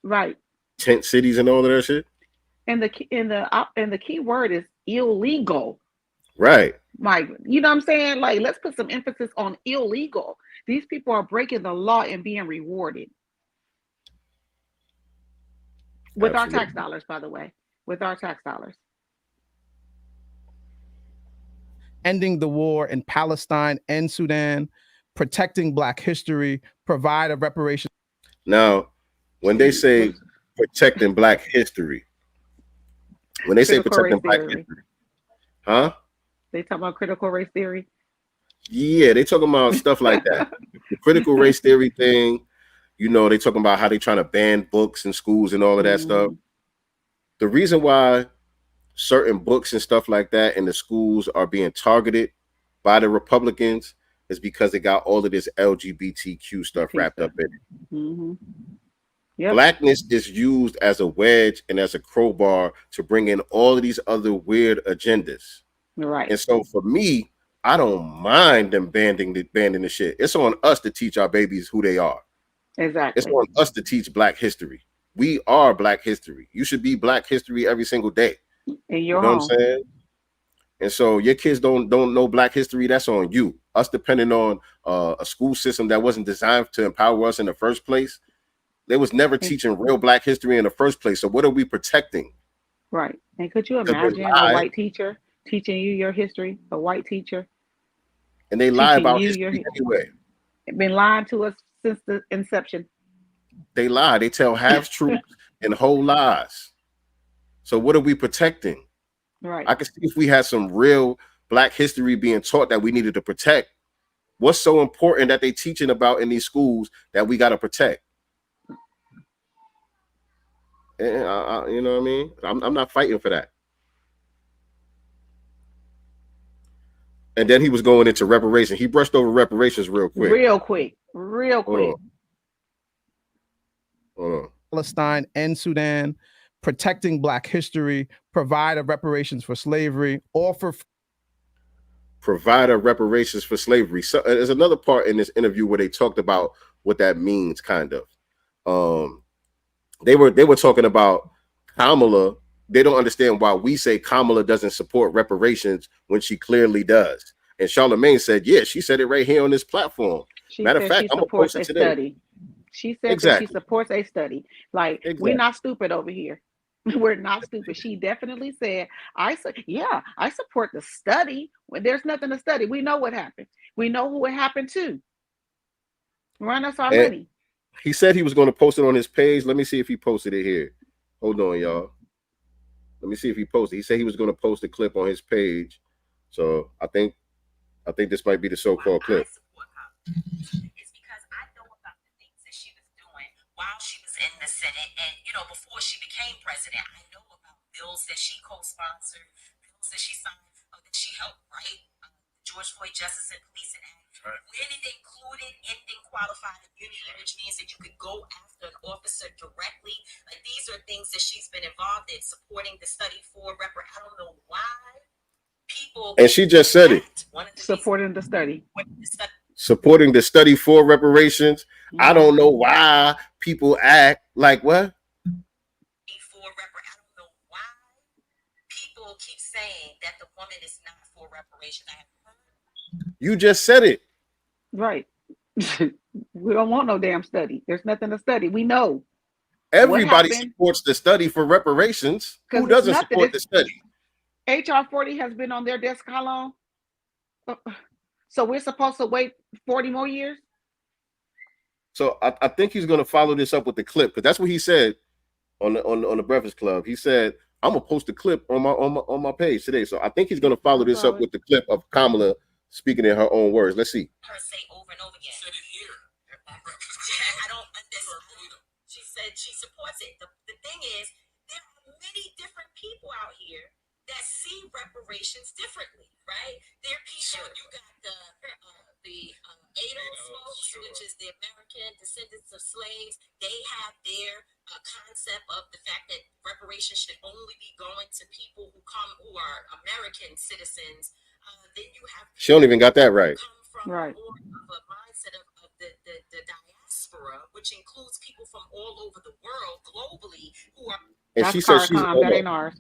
Right. Tent cities and all of that shit. And the key word is illegal. Right. Mike, you know what I'm saying? Like, let's put some emphasis on illegal. These people are breaking the law and being rewarded. With our tax dollars, by the way. With our tax dollars. Ending the war in Palestine and Sudan, protecting Black history, provide a reparation. Now, when they say protecting Black history, when they say protecting Black history, huh? They talk about critical race theory. Yeah, they talking about stuff like that. The critical race theory thing, they talking about how they trying to ban books in schools and all of that stuff. The reason why certain books and stuff like that in the schools are being targeted by the Republicans is because they got all of this LGBTQ stuff wrapped up in it. Yep. Blackness is used as a wedge and as a crowbar to bring in all of these other weird agendas. Right. And so for me, I don't mind them banning the shit. It's on us to teach our babies who they are. Exactly. It's on us to teach Black history. We are Black history. You should be Black history every single day. In you your know home. What I'm saying? And so your kids don't know Black history. That's on you. Us depending on a school system that wasn't designed to empower us in the first place. They was never teaching real Black history in the first place. So what are we protecting? Right. And could you imagine a white teacher teaching you your history? A white teacher. And they lie about history anyway. Been lying to us since the inception. They lie. They tell half truths and whole lies. So what are we protecting? Right. I can see if we had some real Black history being taught that we needed to protect. What's so important that they teaching about in these schools that we got to protect? And you know what I mean? I'm not fighting for that. And then he was going into reparations. He brushed over reparations real quick. Hold on. Palestine and Sudan, protecting Black history, provide a reparations for slavery, provide a reparations for slavery. So there's another part in this interview where they talked about what that means, kind of. They were talking about Kamala. They don't understand why we say Kamala doesn't support reparations when she clearly does. And Charlamagne said, yeah, she said it right here on this platform. Matter of fact, I'm gonna post it today. Study. She said that she supports a study. Like, we're not stupid over here. We're not stupid. She definitely said, I support the study. When there's nothing to study, we know what happened. We know who it happened to. Run us our money. He said he was going to post it on his page. Let me see if he posted it here. Hold on, y'all. Let me see if he posted. He said he was going to post a clip on his page. So I think this might be the so-called clip. It's because I know about the things that she was doing while she was in the Senate, and before she became president. I know about bills that she co-sponsored, bills that she signed, that she helped write, George Floyd Justice and Policing Act. Right. When it included ending qualified immunity, which means that you could go after an officer directly. Like, these are things that she's been involved in, supporting the study for I don't know why people. And she just said it. Supporting the study. Supporting the study for reparations. Mm-hmm. I don't know why people act like what? I don't know why people keep saying that the woman is not for reparations. You just said it. Right. We don't want no damn study. There's nothing to study. We know. Everybody supports the study for reparations. Who doesn't support the study? HR 40 has been on their desk how long? So we're supposed to wait 40 more years? So I think he's going to follow this up with the clip, because that's what he said on the Breakfast Club. He said, I'm going to post a clip on my page today. So I think he's going to follow this up with the clip of Kamala speaking in her own words. Let's see. Her say over and over again. Said it here. I don't understand. She said she supports it. The thing is, there are many different people out here that see reparations differently, right? There are people. You got the ADOS folks, which is the American descendants of slaves. They have their concept of the fact that reparations should only be going to people who are American citizens. Then you have. She don't even got that right. Right. More of a mindset of the diaspora, which includes people from all over the world globally who are. And she said she's that ain't ours.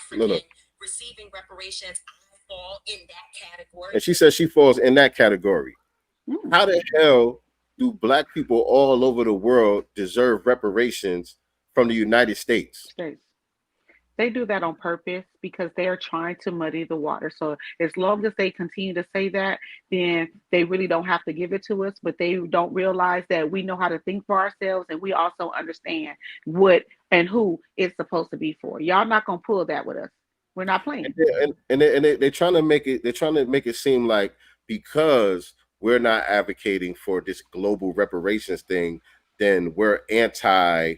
African receiving reparations. I fall in that category. And she says she falls in that category. How the hell do black people all over the world deserve reparations from the United States? They do that on purpose because they are trying to muddy the water. So as long as they continue to say that, then they really don't have to give it to us. But they don't realize that we know how to think for ourselves, and we also understand what and who it's supposed to be for. Y'all not gonna pull that with us. We're not playing. And they're trying to make it. They're trying to make it seem like because we're not advocating for this global reparations thing, then we're anti,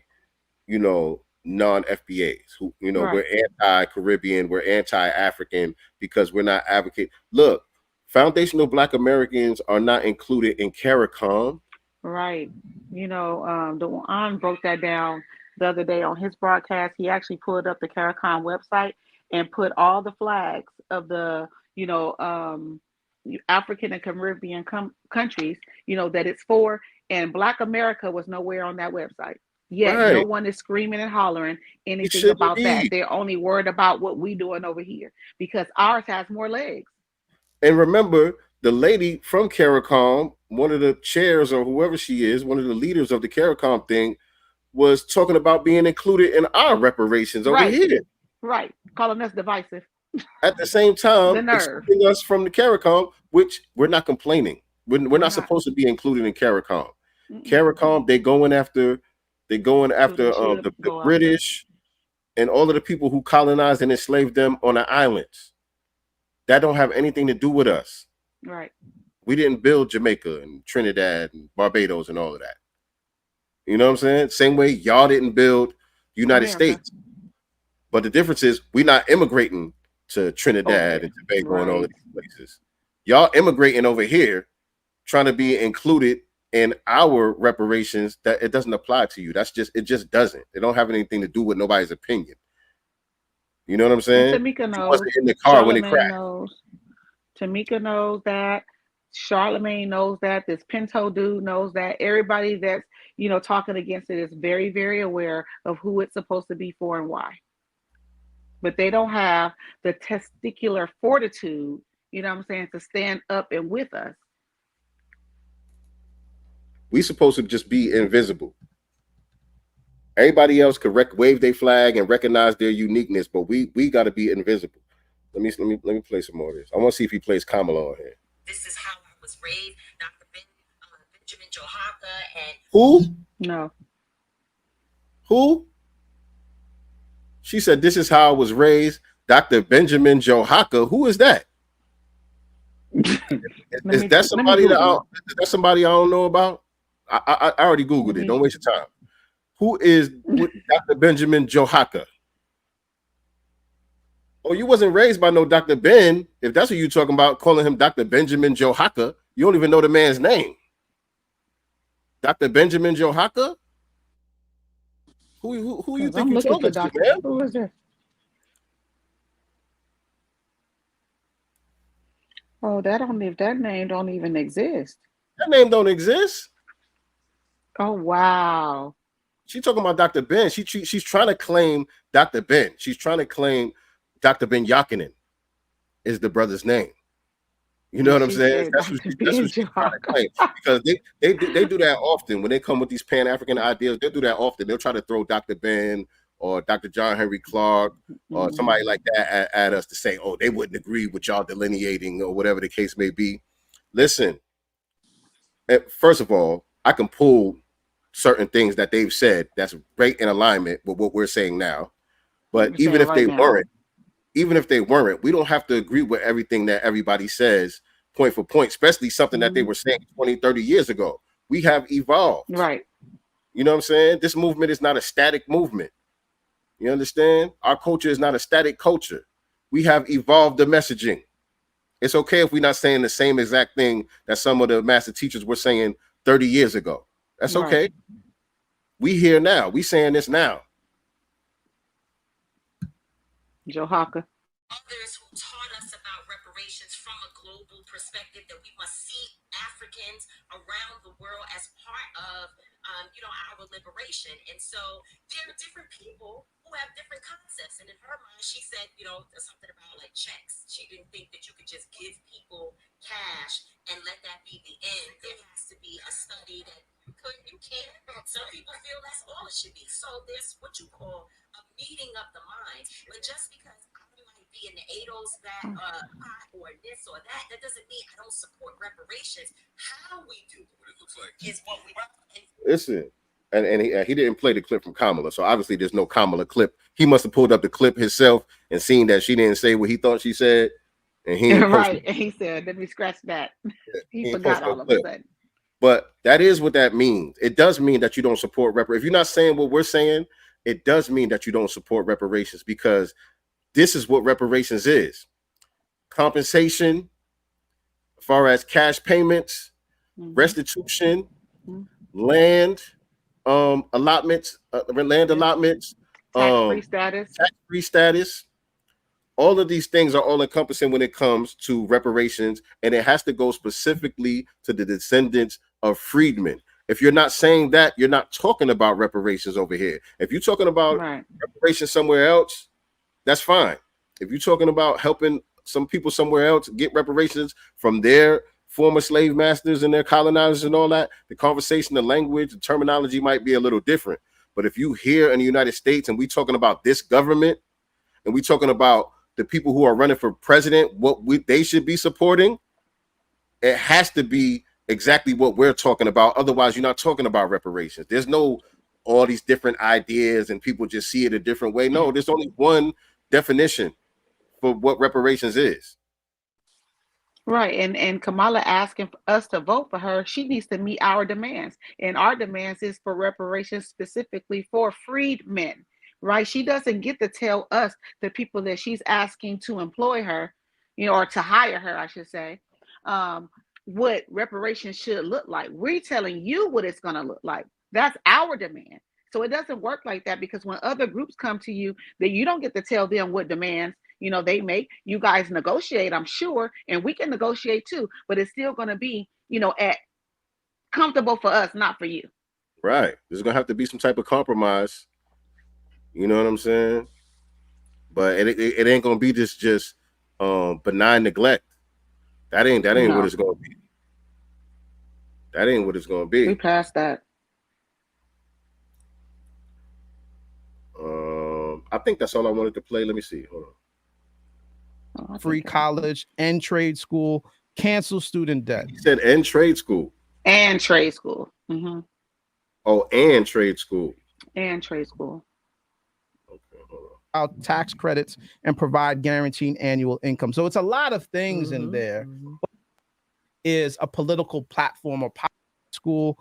non-FBAs, who right. We're anti-Caribbean, we're anti-African because we're not advocating. Look, foundational Black Americans are not included in CARICOM. Right. Dewan broke that down the other day on his broadcast. He actually pulled up the CARICOM website and put all the flags of the, African and Caribbean countries, that it's for, and Black America was nowhere on that website. Yet right. No one is screaming and hollering anything about that. They're only worried about what we doing over here because ours has more legs. And remember, the lady from CARICOM, one of the chairs or whoever she is, one of the leaders of the CARICOM thing, was talking about being included in our reparations over here. Right, calling us divisive. At the same time, excluding us from the CARICOM, which we're not complaining. We're not supposed to be included in CARICOM. CARICOM, they're going after the British and all of the people who colonized and enslaved them on the islands. That don't have anything to do with us. Right. We didn't build Jamaica and Trinidad and Barbados and all of that. You know what I'm saying? Same way y'all didn't build United States. But the difference is we're not immigrating to Trinidad and Tobago and all of these places. Y'all immigrating over here trying to be included in our reparations that it doesn't apply to you. It just doesn't. It don't have anything to do with nobody's opinion. You know what I'm saying? And Tamika knows. She wasn't in the car when it crashed. Tamika knows that. Charlamagne knows that. This Pinto dude knows that. Everybody that's talking against it is very, very aware of who it's supposed to be for and why. But they don't have the testicular fortitude, to stand up and with us. We supposed to just be invisible. Everybody else could wave their flag and recognize their uniqueness, but we got to be invisible. Let me play some more of this. I want to see if he plays Kamala on here. This is how I was raised, Dr. Benjamin Johaka and who? No. Who? She said, "This is how I was raised, Dr. Benjamin Johaka." Who is that? Is that somebody I don't know about? I already Googled it. Don't waste your time. Who is Dr. Benjamin Johaka? Oh, you wasn't raised by no Dr. Ben. If that's what you're talking about, calling him Dr. Benjamin Johaka, you don't even know the man's name. Dr. Benjamin Johaka? Who you think you're talking to, man? Who is that? Oh, that name don't even exist. That name don't exist. Oh, wow. She talking about Dr. Ben. She's trying to claim Dr. Ben. She's trying to claim Dr. Ben Yakinen is the brother's name. You know what I'm saying? That's what she's trying to claim. Because they do that often when they come with these Pan-African ideas. They'll do that often. They'll try to throw Dr. Ben or Dr. John Henry Clark or somebody like that at us to say, oh, they wouldn't agree with y'all delineating or whatever the case may be. Listen, first of all, I can pull certain things that they've said that's right in alignment with what we're saying now. But even if they weren't, we don't have to agree with everything that everybody says point for point, especially something that they were saying 20, 30 years ago. We have evolved. Right. You know what I'm saying? This movement is not a static movement. You understand? Our culture is not a static culture. We have evolved the messaging. It's okay if we're not saying the same exact thing that some of the master teachers were saying 30 years ago. That's okay. Right. We here now. We saying this now. Johaka. Others who taught us about reparations from a global perspective, that we must see Africans around the world as part of, our liberation. And so there are different people who have different concepts. And in her mind, she said, there's something about like checks. She didn't think that you could just give people cash and let that be the end. There has to be a study that you can't. Some people feel that's all it should be. So there's what you call a meeting of the minds. But just because I might be in the ADOS that or this or that doesn't mean I don't support reparations. How we do what it looks like is what we listen. And he didn't play the clip from Kamala, so obviously there's no Kamala clip. He must have pulled up the clip himself and seen that she didn't say what he thought she said, and he right. And he said, "Let me scratch that." He forgot all of a sudden. But that is what that means. It does mean that you don't support reparations. If you're not saying what we're saying, it does mean that you don't support reparations, because this is what reparations is: compensation, as far as cash payments, restitution, land. Allotments, land allotments, tax-free status. All of these things are all encompassing when it comes to reparations, and it has to go specifically to the descendants of freedmen. If you're not saying that, you're not talking about reparations over here. If you're talking about reparations somewhere else, that's fine. If you're talking about helping some people somewhere else get reparations from their former slave masters and their colonizers and all that, the conversation, the language, the terminology might be a little different. But if you here in the United States and we talking about this government and we talking about the people who are running for president, they should be supporting, it has to be exactly what we're talking about. Otherwise, you're not talking about reparations. There's no all these different ideas and people just see it a different way. No, there's only one definition for what reparations is. Right. And Kamala asking us to vote for her, she needs to meet our demands. And our demands is for reparations specifically for freedmen, right? She doesn't get to tell us, the people that she's asking to employ her, or to hire her, I should say, what reparations should look like. We're telling you what it's going to look like. That's our demand. So it doesn't work like that, because when other groups come to you, that you don't get to tell them what demands they make. You guys negotiate, I'm sure, and we can negotiate too, but it's still going to be, at comfortable for us, not for you. Right. There's gonna have to be some type of compromise. You know what I'm saying? But it ain't gonna be just benign neglect. That ain't what No, it's gonna be. That ain't what it's gonna we be. passed that. I think that's all I wanted to play. Let me see. Hold on. Oh, I Free think college and trade school, cancel student debt. He said and trade school. and trade school. Oh, and trade school. And trade school. Okay, hold on. Out tax credits and provide guaranteed annual income. So it's a lot of things in there. Is a political platform or school.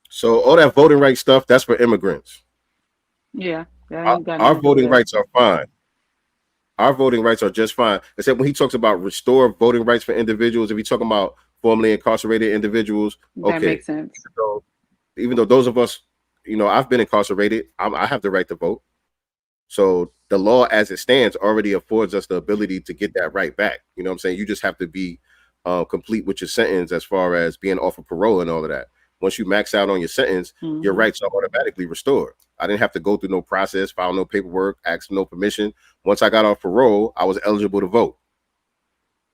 So all that voting rights stuff, that's for immigrants. Yeah, that ain't got Our nothing to do with voting us. rights are fine. Our voting rights are just fine. Except when he talks about restore voting rights for individuals, if he's talking about formerly incarcerated individuals, That okay. makes sense. Even though those of us, I've been incarcerated, I have the right to vote. So the law as it stands already affords us the ability to get that right back. You know what I'm saying? You just have to be complete with your sentence as far as being off of parole and all of that. Once you max out on your sentence, your rights are automatically restored. I didn't have to go through no process, file no paperwork, ask for no permission. Once I got off parole, I was eligible to vote.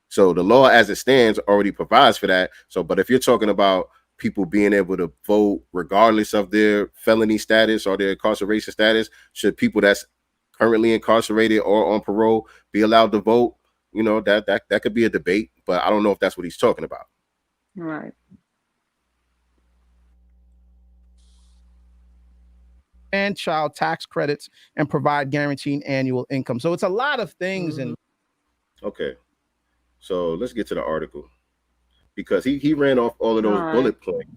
So the law as it stands already provides for that. So, but if you're talking about people being able to vote regardless of their felony status or their incarceration status, should people that's currently incarcerated or on parole be allowed to vote? That could be a debate, but I don't know if that's what he's talking about. Right. And child tax credits and provide guaranteed annual income. So it's a lot of things. And okay, so let's get to the article, because he ran off all of those bullet points.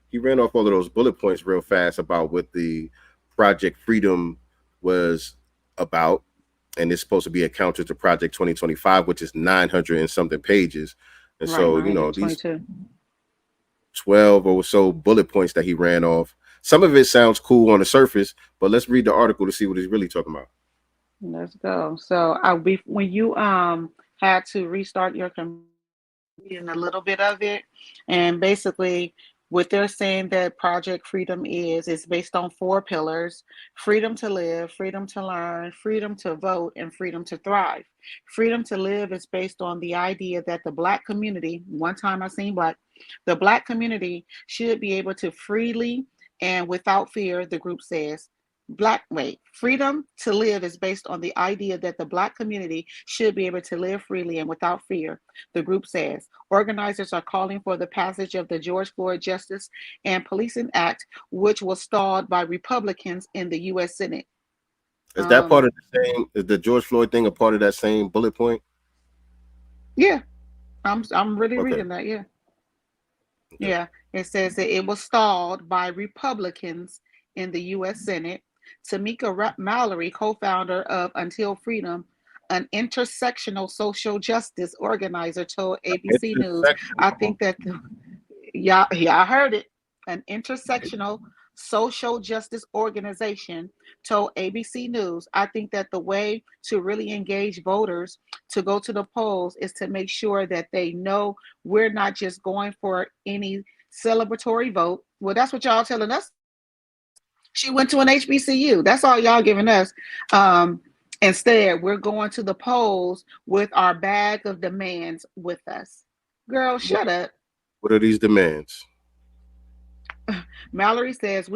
He ran off all of those bullet points real fast about what the Project Freedom was about, and it's supposed to be a counter to Project 2025, which is 900 and something pages. And right, so these 12 or so bullet points that he ran off, some of it sounds cool on the surface, but let's read the article to see what he's really talking about. Let's go. So when you had to restart your computer, in a little bit of it, and basically what they're saying that Project Freedom is based on 4 pillars: freedom to live, freedom to learn, freedom to vote, and freedom to thrive. Freedom to live is based on the idea that the Black community, one time I seen the Black community should be able to freely and without fear, the group says. Freedom to live is based on the idea that the Black community should be able to live freely and without fear, the group says. Organizers are calling for the passage of the George Floyd Justice and Policing Act, which was stalled by Republicans in the U.S. Senate. Is that part of the same? Is the George Floyd thing a part of that same bullet point? Yeah, I'm really reading that. Yeah. Okay. Yeah, it says that it was stalled by Republicans in the U.S. Senate. Tamika Mallory, co-founder of Until Freedom, an intersectional social justice organizer, told ABC News, I think that, y'all heard it, an intersectional social justice organization told ABC News, I think that the way to really engage voters to go to the polls is to make sure that they know we're not just going for any celebratory vote. Well, that's what y'all telling us. She went to an HBCU. That's all y'all giving us. Instead, we're going to the polls with our bag of demands with us. Girl, shut up. What are these demands? Mallory says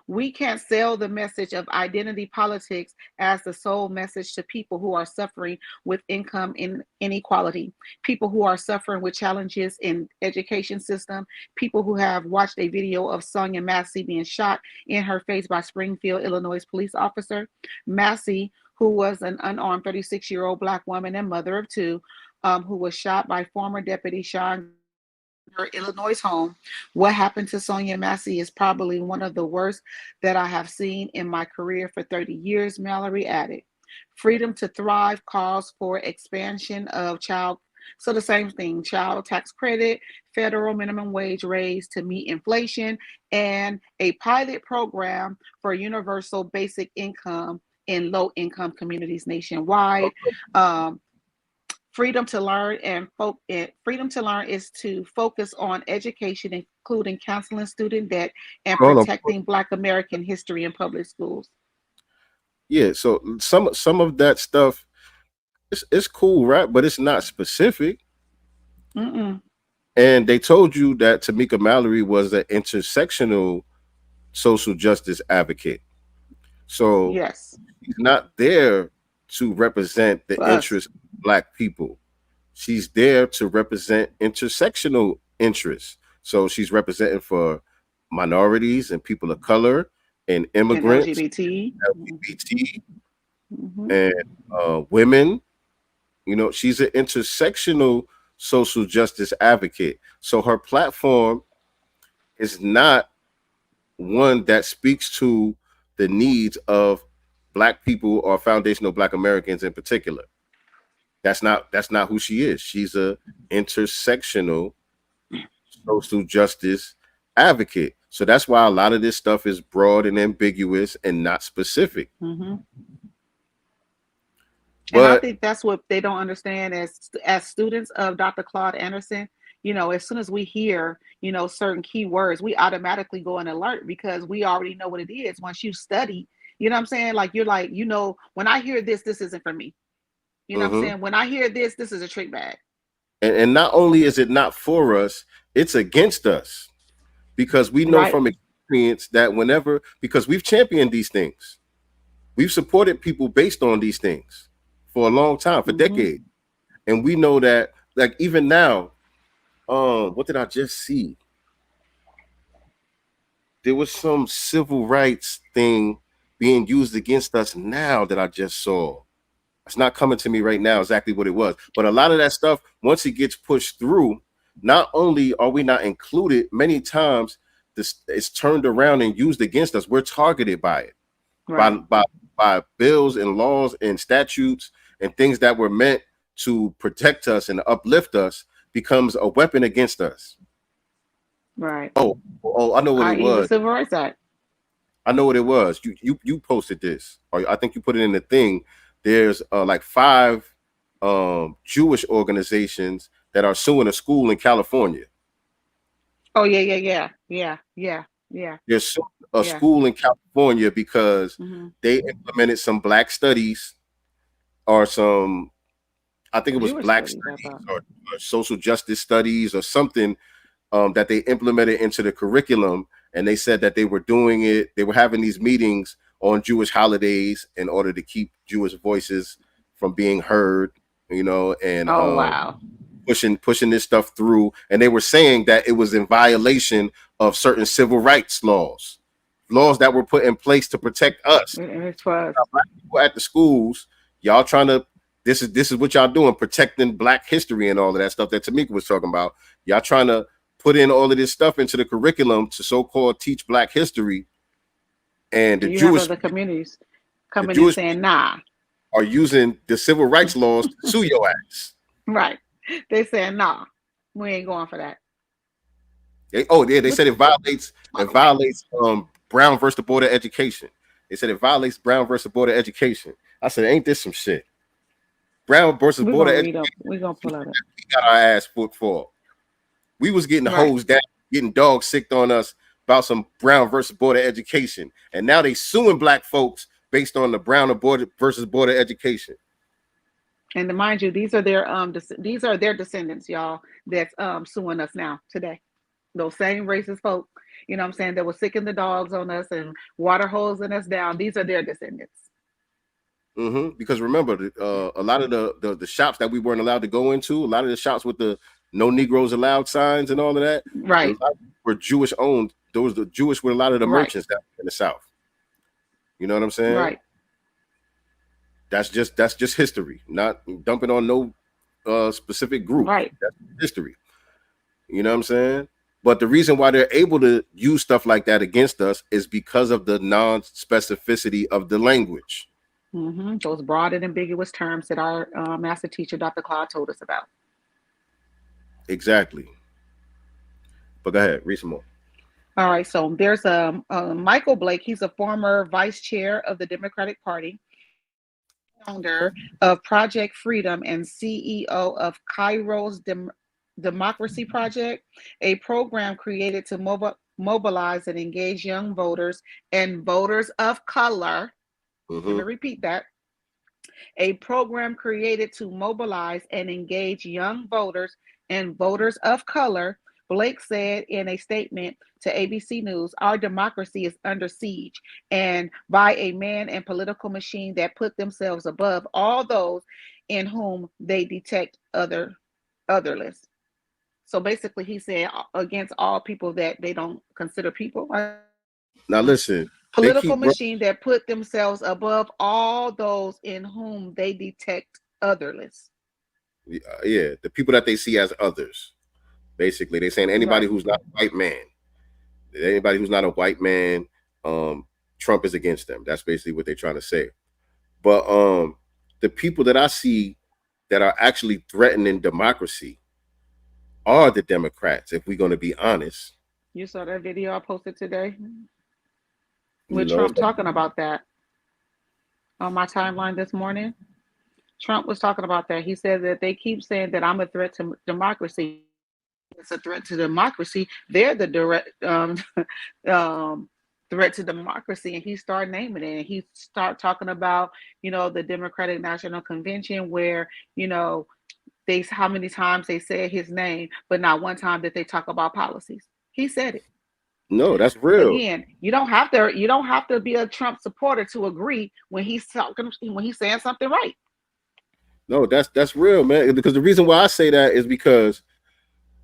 we can't sell the message of identity politics as the sole message to people who are suffering with income inequality, people who are suffering with challenges in education system, people who have watched a video of Sonia Massey being shot in her face by Springfield, Illinois police officer. Massey, who was an unarmed 36-year-old Black woman and mother of 2, who was shot by former Deputy Sean her Illinois home. What happened to Sonia Massey is probably one of the worst that I have seen in my career for 30 years, Mallory added. Freedom to Thrive calls for expansion of child tax credit, federal minimum wage raise to meet inflation, and a pilot program for universal basic income in low-income communities nationwide. Freedom to learn freedom to learn is to focus on education, including counseling student debt and Hold on. protecting Black American history in public schools. Yeah, so some of that stuff it's cool, right? But it's not specific. Mm-mm. And they told you that Tamika Mallory was an intersectional social justice advocate. So yes, she's not there to represent the For us. interests of Black people. She's there to represent intersectional interests. So she's representing for minorities and people of color and And immigrants, LGBT. LGBT, Mhm. and women. You know, she's an intersectional social justice advocate. So her platform is not one that speaks to the needs of Black people or foundational Black Americans in particular. That's not who she is. She's a intersectional social justice advocate. So that's why a lot of this stuff is broad and ambiguous and not specific. Mm-hmm. But and I think that's what they don't understand as students of Dr. Claude Anderson. You know, as soon as we hear, you know, certain key words, we automatically go and alert because we already know what it is. Once you study, you know what I'm saying? Like, you're like, you know, when I hear this isn't for me. You know what I'm saying? When I hear this is a trick bag. And not only is it not for us, it's against us. Because we know Right. from experience that because we've championed these things. We've supported people based on these things for a long time, for decades. And we know that, like, even now, what did I just see? There was some civil rights thing being used against us now that I just saw. It's not coming to me right now exactly what it was. But a lot of that stuff, once it gets pushed through, not only are we not included, many times it's turned around and used against us. We're targeted by it. Right. By bills and laws and statutes and things that were meant to protect us and uplift us becomes a weapon against us. Right. Oh, I know what it i.e. was. the Civil Rights Act. I know what it was. You posted this, or I think you put it in the thing. There's like 5 Jewish organizations that are suing a school in California. Oh yeah. There's a school in California because Mhm. they implemented some Black studies or some, I think it was Jewish Black studies, I studies thought. or social justice studies or something that they implemented into the curriculum. And they said that they were doing it. They were having these meetings on Jewish holidays in order to keep Jewish voices from being heard, you know, and Oh wow. pushing this stuff through. And they were saying that it was in violation of certain civil rights laws that were put in place to protect us. It's for us. Black people at the schools, y'all trying to, this is what y'all doing, protecting Black history and all of that stuff that Tamika was talking about. Y'all trying to put in all of this stuff into the curriculum to so-called teach Black history. And the You Jewish have other communities coming in Jewish saying, nah. are using the civil rights laws to sue your ass. Right. They saying, nah, we ain't going for that. They said it violates Brown versus the Board of Education. They said it violates Brown versus the Board of Education. I said, ain't this some shit? Brown versus Board of Education. We're gonna pull out. We got our ass foot for. We was getting hosed down, getting dog sicked on us about some Brown versus Board of Education, and now they suing Black folks based on the Brown versus Board of Education. And to mind you, these are their descendants, y'all, that's suing us now today. Those same racist folk, you know what I'm saying, that were sicking the dogs on us and water hosing us down. These are their descendants. Because remember, a lot of the shops that we weren't allowed to go into, a lot of the shops with the no Negroes allowed signs and all of that, right, were Jewish owned. Those the Jewish were a lot of the merchants that in the South. You know what I'm saying? Right. That's just history, not dumping on no specific group. Right. That's history. You know what I'm saying? But the reason why they're able to use stuff like that against us is because of the non-specificity of the language. Those broad and ambiguous terms that our master teacher, Dr. Claude, told us about. Exactly. But go ahead, read some more. All right. So there's Michael Blake. He's a former vice chair of the Democratic Party. founder of Project Freedom and CEO of Cairo's Democracy Project, a program created to mobilize and engage young voters and voters of color. Let me repeat that. A program created to mobilize and engage young voters and voters of color. Blake said in a statement to ABC News, our democracy is under siege and by a man and political machine that put themselves above all those in whom they detect otherless. So basically he said against all people that they don't consider people. Now listen, political machine that put themselves above all those in whom they detect otherless. Yeah, the people that they see as others. Basically, they're saying anybody who's not a white man, anybody who's not a white man, Trump is against them. That's basically what they're trying to say. But the people that I see that are actually threatening democracy are the Democrats, if we're going to be honest. You saw that video I posted today with Trump talking about that on my timeline this morning. Trump was talking about that. He said that they keep saying that I'm a threat to democracy. It's a threat to democracy. They're the direct threat to democracy. And he started naming it. And he started talking about, the Democratic National Convention where, how many times they said his name, but not one time that they talk about policies. He said it. No, that's real. Again, you don't have to be a Trump supporter to agree when he's saying something right. No, that's real, man. Because the reason why I say that is because,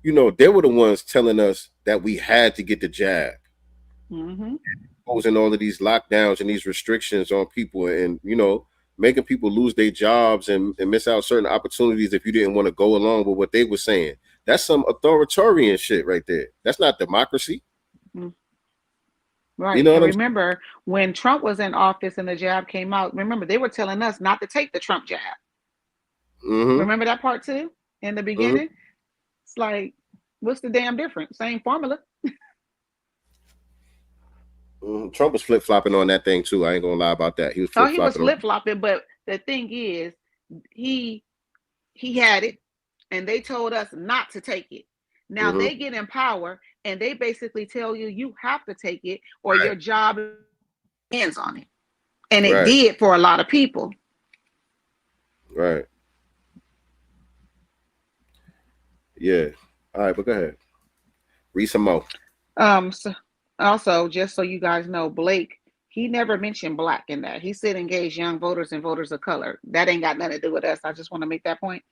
they were the ones telling us that we had to get the jab. Imposing all of these lockdowns and these restrictions on people and, making people lose their jobs and miss out certain opportunities if you didn't want to go along with what they were saying. That's some authoritarian shit right there. That's not democracy. Right. And remember, when Trump was in office and the jab came out, remember, they were telling us not to take the Trump jab. Remember that part too? In the beginning? It's like, what's the damn difference? Same formula. Trump was flip-flopping on that thing too. I ain't gonna lie about that. He was flip-flopping, but the thing is, he had it, and they told us not to take it. Now they get in power, and they basically tell you have to take it, or your job ends on it. And it did for a lot of people. Right. Yeah. All right, but go ahead. Read some more. So also, just so you guys know, Blake, he never mentioned black in that. He said engage young voters and voters of color. That ain't got nothing to do with us. I just want to make that point.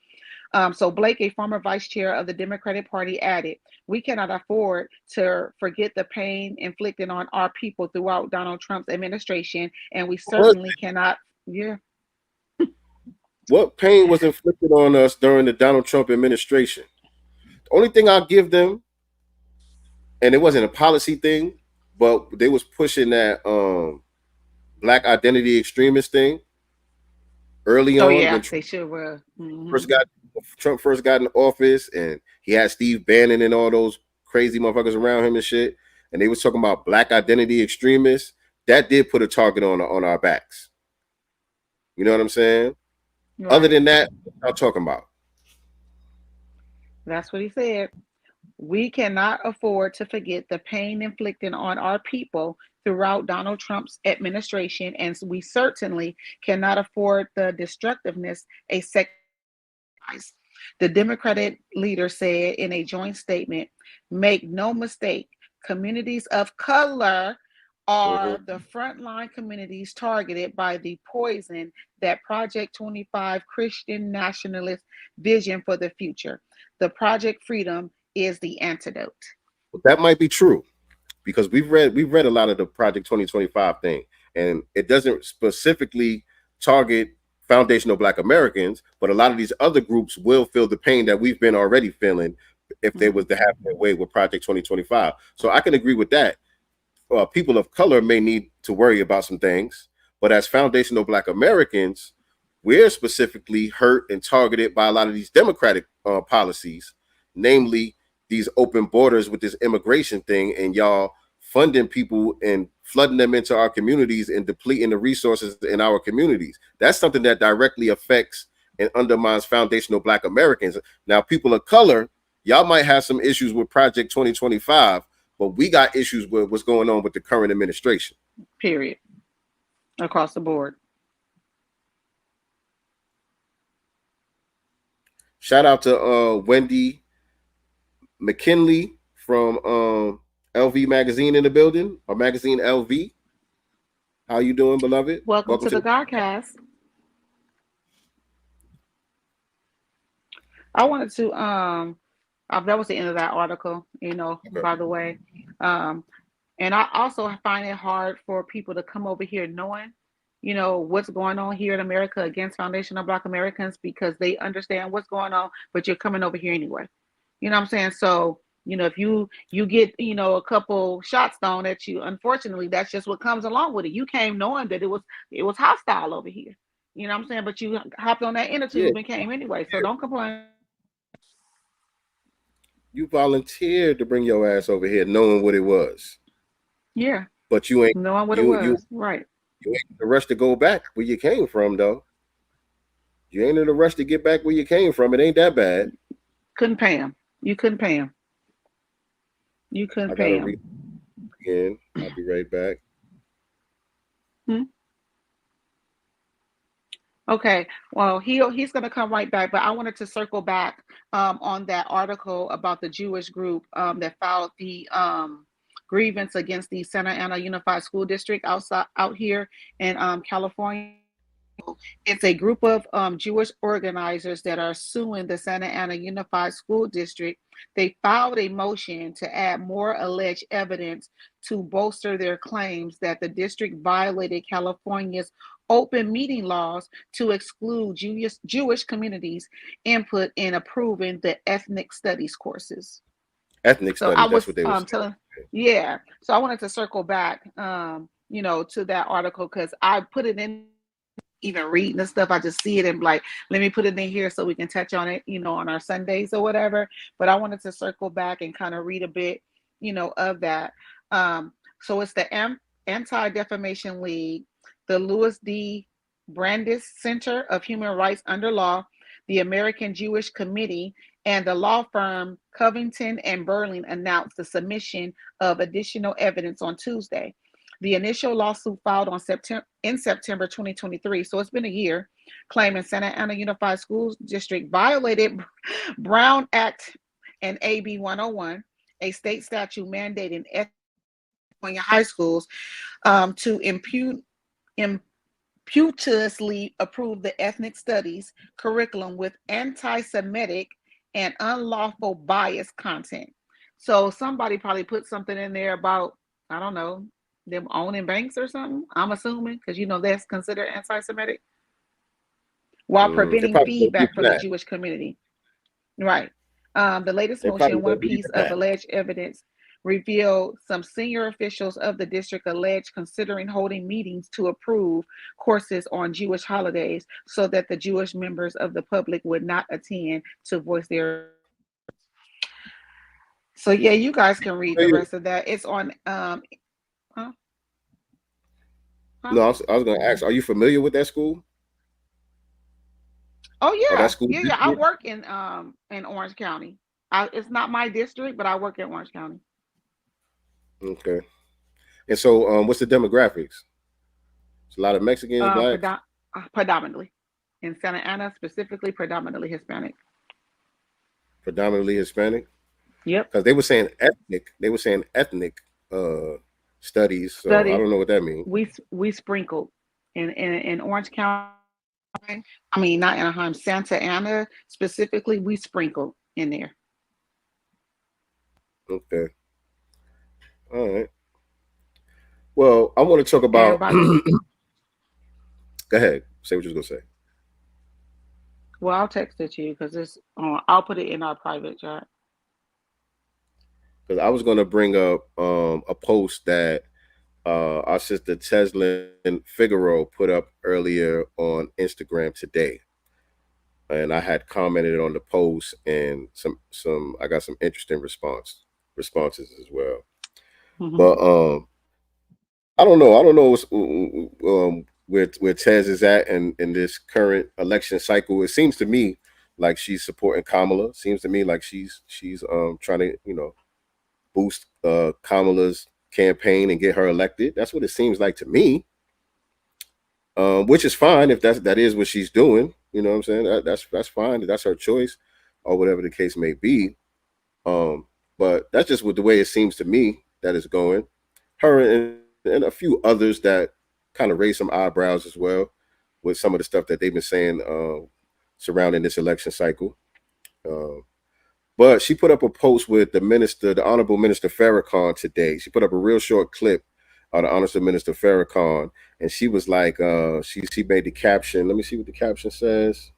So Blake, a former vice chair of the Democratic Party, added, we cannot afford to forget the pain inflicted on our people throughout Donald Trump's administration, and we certainly cannot. Yeah. What pain was inflicted on us during the Donald Trump administration? The only thing I'll give them, and it wasn't a policy thing, but they was pushing that black identity extremist thing early on. Yeah, they sure were. Trump first got in office, and he had Steve Bannon and all those crazy motherfuckers around him and shit. And they was talking about black identity extremists. That did put a target on our backs. You know what I'm saying? Right. Other than that, what I'm talking about. That's what he said. We cannot afford to forget the pain inflicted on our people throughout Donald Trump's administration, and we certainly cannot afford the destructiveness a second. The Democratic leader said in a joint statement, make no mistake, communities of color are the frontline communities targeted by the poison that Project 25 Christian nationalist vision for the future. The Project Freedom is the antidote. Well, that might be true, because we've read a lot of the Project 2025 thing, and it doesn't specifically target foundational Black Americans, but a lot of these other groups will feel the pain that we've been already feeling if they was to have their way with Project 2025. So I can agree with that. People of color may need to worry about some things, but as foundational Black Americans, we're specifically hurt and targeted by a lot of these Democratic policies, namely these open borders with this immigration thing, and y'all funding people and flooding them into our communities and depleting the resources in our communities. That's something that directly affects and undermines foundational Black Americans. Now, people of color, y'all might have some issues with Project 2025, but we got issues with what's going on with the current administration. Period. Across the board. Shout out to Wendy McKinley from LV Magazine in the building, or Magazine LV. How you doing, beloved? Welcome to the Godcast. I wanted to that was the end of that article, by the way. And I also find it hard for people to come over here knowing, what's going on here in America against foundational Black Americans, because they understand what's going on, but you're coming over here anyway. You know what I'm saying? So, if you get, a couple shots thrown at you, unfortunately, that's just what comes along with it. You came knowing that it was hostile over here. You know what I'm saying? But you hopped on that inner tube and came anyway. So don't complain. You volunteered to bring your ass over here knowing what it was. Yeah. But you ain't knowing what it was. Right. You ain't in the rush to go back where you came from, though. You ain't in a rush to get back where you came from. It ain't that bad. Couldn't pay him. You couldn't pay him. You couldn't pay him. Again, I'll be right back. Okay, well, he's going to come right back, but I wanted to circle back on that article about the Jewish group that filed the grievance against the Santa Ana Unified School District out here in California. It's a group of Jewish organizers that are suing the Santa Ana Unified School District. They filed a motion to add more alleged evidence to bolster their claims that the district violated California's open meeting laws to exclude Jewish communities' input in approving the ethnic studies courses. Ethnic studies, that's what they were telling. Yeah, so I wanted to circle back, to that article, because I put it in. Even reading the stuff, I just see it and like, let me put it in here so we can touch on it, on our Sundays or whatever. But I wanted to circle back and kind of read a bit, of that. So it's the Anti-Defamation League, the Louis D. Brandeis Center of Human Rights Under Law, the American Jewish Committee, and the law firm Covington and Burling announced the submission of additional evidence on Tuesday. The initial lawsuit filed in September 2023, so it's been a year, claiming Santa Ana Unified School District violated Brown Act and AB 101, a state statute mandating California high schools to impetuously approve the ethnic studies curriculum with anti-Semitic and unlawful bias content. So somebody probably put something in there about, I don't know, them owning banks or something, I'm assuming, because that's considered anti-Semitic, while preventing feedback from the Jewish community. Right. The latest motion, one piece of alleged evidence, revealed some senior officials of the district alleged considering holding meetings to approve courses on Jewish holidays so that the Jewish members of the public would not attend to voice their. So yeah, you guys can read the rest of that. It's on No, I was going to ask, are you familiar with that school? Oh yeah, yeah. I work in Orange County. It's not my district, but I work in Orange County. Okay. And so, what's the demographics? It's a lot of Mexicans, Black. Predominantly in Santa Ana, specifically, predominantly Hispanic. Predominantly Hispanic. Yep. Because they were saying ethnic. They were saying ethnic. Studies. So I don't know what that means. We sprinkled in Orange County. I mean, not Anaheim, Santa Ana specifically. We sprinkled in there. Okay. All right. Well, I want to talk about. Go ahead. Say what you was gonna say. Well, I'll text it to you because it's. I'll put it in our private chat. Because I was going to bring up a post that our sister Teslin Figaro put up earlier on Instagram today, and I had commented on the post, and I got some interesting responses as well. But I don't know. I don't know where Tez is at in this current election cycle. It seems to me like she's supporting Kamala. Seems to me like she's trying to boost Kamala's campaign and get her elected. That's what it seems like to me. Which is fine if that is what she's doing. You know what I'm saying? That's fine. That's her choice, or whatever the case may be. But that's just what the way it seems to me that it's going. Her and a few others that kind of raise some eyebrows as well with some of the stuff that they've been saying surrounding this election cycle. But she put up a post with the Honorable Minister Farrakhan today. She put up a real short clip of the Honorable Minister Farrakhan, and she was like, she made the caption. Let me see what the caption says.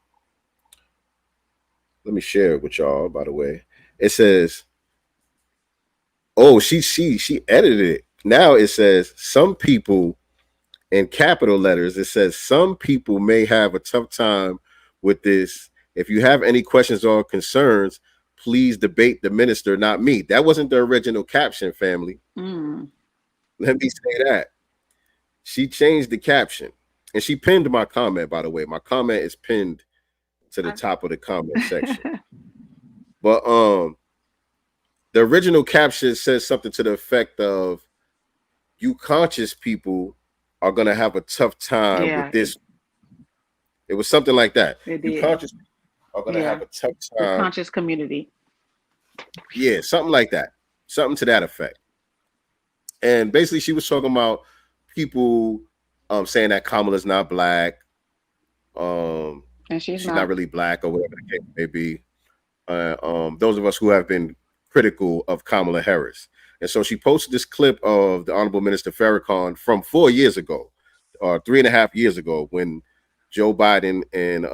Let me share it with y'all, by the way. It says, oh, she edited it. Now it says, some people, in capital letters, it says, some people may have a tough time with this. If you have any questions or concerns, please debate the minister, not me. That wasn't the original caption, family. Let me say that. She changed the caption. And she pinned my comment, by the way. My comment is pinned to the top of the comment section. But the original caption says something to the effect of, you conscious people are going to have a tough time with this. It was something like that. You conscious people are going to have a tough time. The conscious community. Yeah, something like that. Something to that effect. And basically she was talking about people saying that Kamala's not black. And she's not really black, or whatever the case may be. Those of us who have been critical of Kamala Harris. And so she posted this clip of the Honorable Minister Farrakhan from 4 years ago, or 3.5 years ago, when Joe Biden and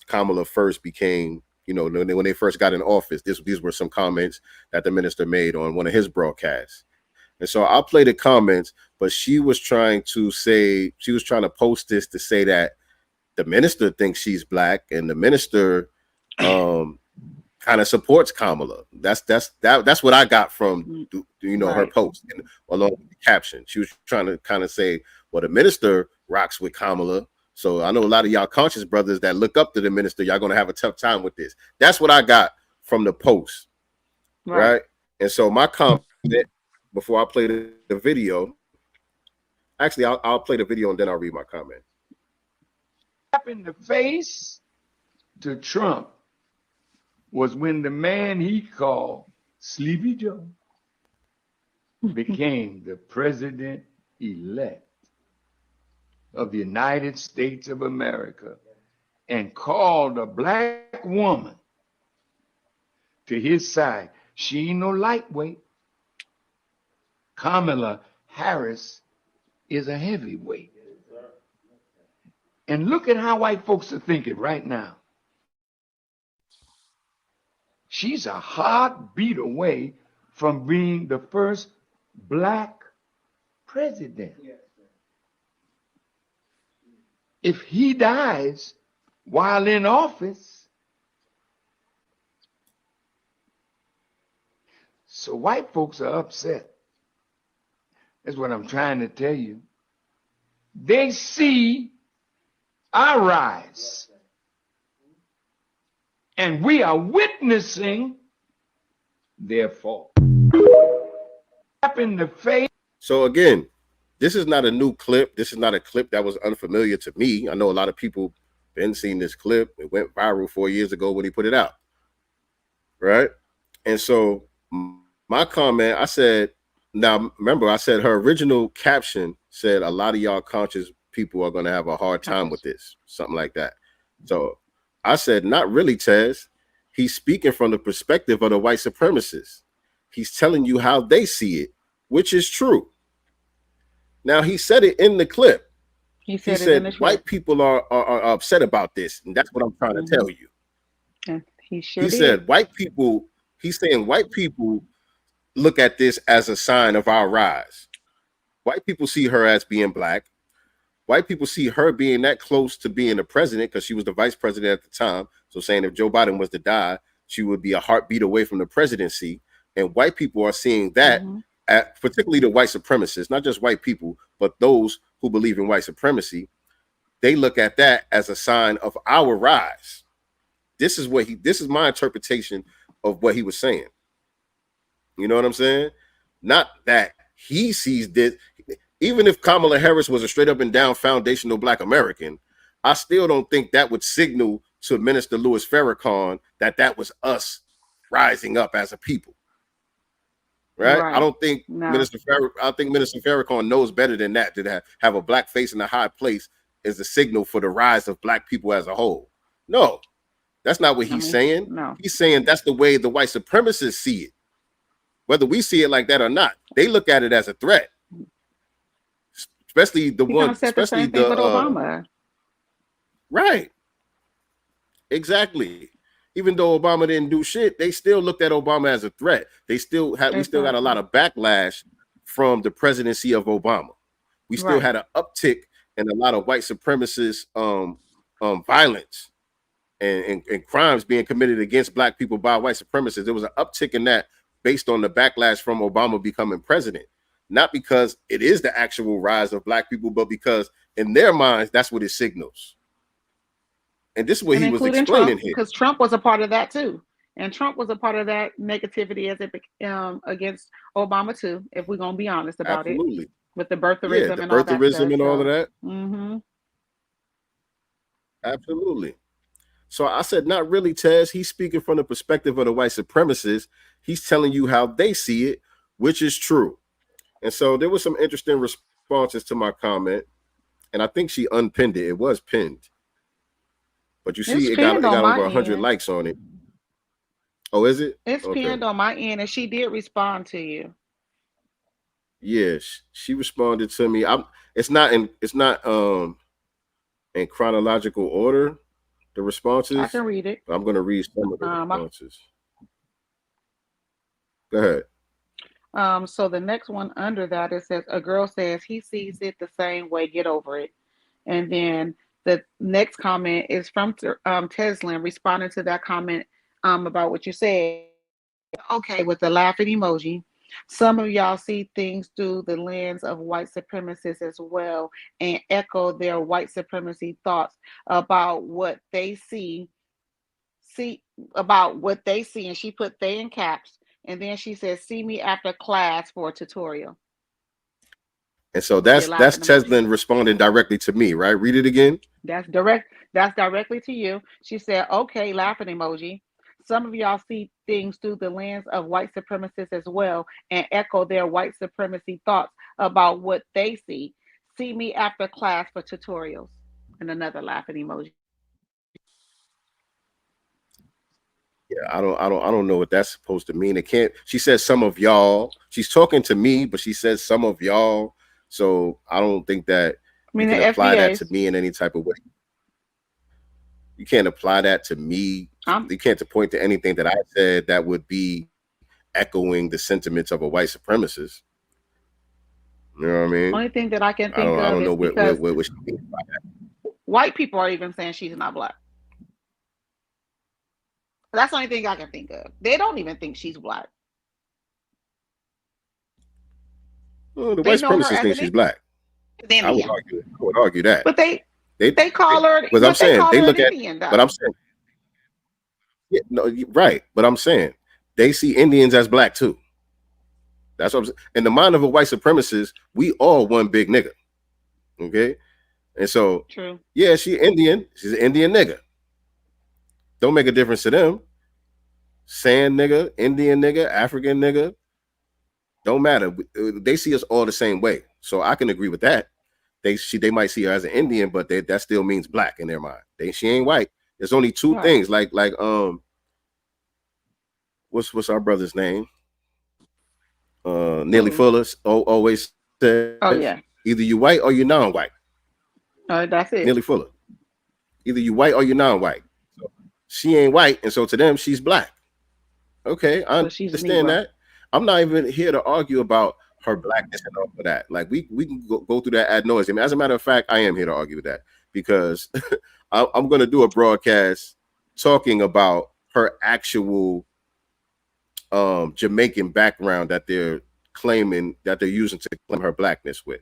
Kamala first became, when they first got in office. These were some comments that the minister made on one of his broadcasts. And so I'll play the comments, but she was trying to post this to say that the minister thinks she's black, and the minister kind of supports Kamala. That's what I got from her post, and along with the caption. She was trying to kind of say, well, the minister rocks with Kamala, so I know a lot of y'all conscious brothers that look up to the minister, y'all gonna have a tough time with this. That's what I got from the post, right? And so my comment, before I play the video, actually I'll play the video and then I'll read my comment. In the face to Trump was when the man he called Sleepy Joe became the president-elect of the United States of America and called a black woman to his side. She ain't no lightweight. Kamala Harris is a heavyweight. And look at how white folks are thinking right now. She's a heartbeat away from being the first black president. If he dies while in office, so white folks are upset. That's what I'm trying to tell you. They see our rise, and we are witnessing their fall. In the face. So again, this is not a new clip. This is not a clip that was unfamiliar to me. I know a lot of people been seeing this clip. It went viral 4 years ago when he put it out, right? And so my comment, I said, now remember, I said her original caption said a lot of y'all conscious people are going to have a hard time with this, something like that. So I said, not really, Tez. He's speaking from the perspective of the white supremacists. He's telling you how they see it, which is true. Now, he said it in the clip. He said white people are upset about this, and that's what I'm trying to tell you. Yeah, he said white people, he's saying white people look at this as a sign of our rise. White people see her as being black. White people see her being that close to being the president because she was the vice president at the time. So saying if Joe Biden was to die, she would be a heartbeat away from the presidency. And white people are seeing that particularly the white supremacists, not just white people, but those who believe in white supremacy, they look at that as a sign of our rise. This is my interpretation of what he was saying. You know what I'm saying? Not that he sees this. Even if Kamala Harris was a straight up and down foundational Black American, I still don't think that would signal to Minister Louis Farrakhan that was us rising up as a people. Right? I don't think Minister Farrakhan knows better than that, to have a black face in a high place is a signal for the rise of Black people as a whole. No, that's not what he's saying. No. He's saying that's the way the white supremacists see it. Whether we see it like that or not, they look at it as a threat. Especially the one, especially the Obama. Right. Exactly. Even though Obama didn't do shit, they still looked at Obama as a threat. We still got a lot of backlash from the presidency of Obama. We still had an uptick in a lot of white supremacist violence and crimes being committed against Black people by white supremacists. There was an uptick in that based on the backlash from Obama becoming president. Not because it is the actual rise of Black people, but because in their minds, that's what it signals. And this is what he was explaining here. Because Trump was a part of that too. And Trump was a part of that negativity as it against Obama too, if we're going to be honest about it. With the birtherism and all that stuff. And all of that. Mm-hmm. Absolutely. So I said, not really, Tez. He's speaking from the perspective of the white supremacists. He's telling you how they see it, which is true. And so there was some interesting responses to my comment. And I think she unpinned it. It was pinned. But you see, it got over 100 likes on it. Oh, is it? It's pinned on my end, and she did respond to you. Yes, she responded to me. It's not in chronological order, the responses. I can read it. I'm going to read some of the responses. Go ahead. So the next one under that, it says, a girl says he sees it the same way, get over it. And then the next comment is from Teslin responding to that comment about what you said. Okay, with the laughing emoji. Some of y'all see things through the lens of white supremacists as well and echo their white supremacy thoughts about what they see about what they see. And she put they in caps. And then she says, see me after class for a tutorial. And so that's Teslin responding directly to me, right? Read it again. That's directly to you. She said, okay, laughing emoji. Some of y'all see things through the lens of white supremacists as well and echo their white supremacy thoughts about what they see. See me after class for tutorials. And another laughing emoji. Yeah, I don't know what that's supposed to mean. It can't. She says some of y'all. She's talking to me, but she says some of y'all. So I don't think that you can apply that to me in any type of way. You can't apply that to me. You can't point to anything that I said that would be echoing the sentiments of a white supremacist. You know what I mean? Only thing that I can think of I don't know what she means by that. White people are even saying she's not Black. That's the only thing I can think of. They don't even think she's Black. Well, the white supremacists think she's Black. I would argue that. But they call her. But I'm saying they look at. Indian, but I'm saying, yeah, no, right. But I'm saying they see Indians as Black too. That's what I'm saying. In the mind of a white supremacist, we all one big nigga. Okay, and so true. Yeah, she's Indian. She's an Indian nigga. Don't make a difference to them. Sand nigga, Indian nigga, African nigga. Don't matter. They see us all the same way. So I can agree with that. They might see her as an Indian, but that still means Black in their mind. She ain't white. There's only two things. Like what's our brother's name? Neely Fuller always says, either you white or you non-white. That's it. Neely Fuller. Either you white or you non-white. So she ain't white, and so to them she's Black. Okay, I understand that. I'm not even here to argue about her Blackness and all of that. Like we can go through that ad nauseum. As a matter of fact, I am here to argue with that because I'm going to do a broadcast talking about her actual Jamaican background that they're claiming that they're using to claim her blackness with.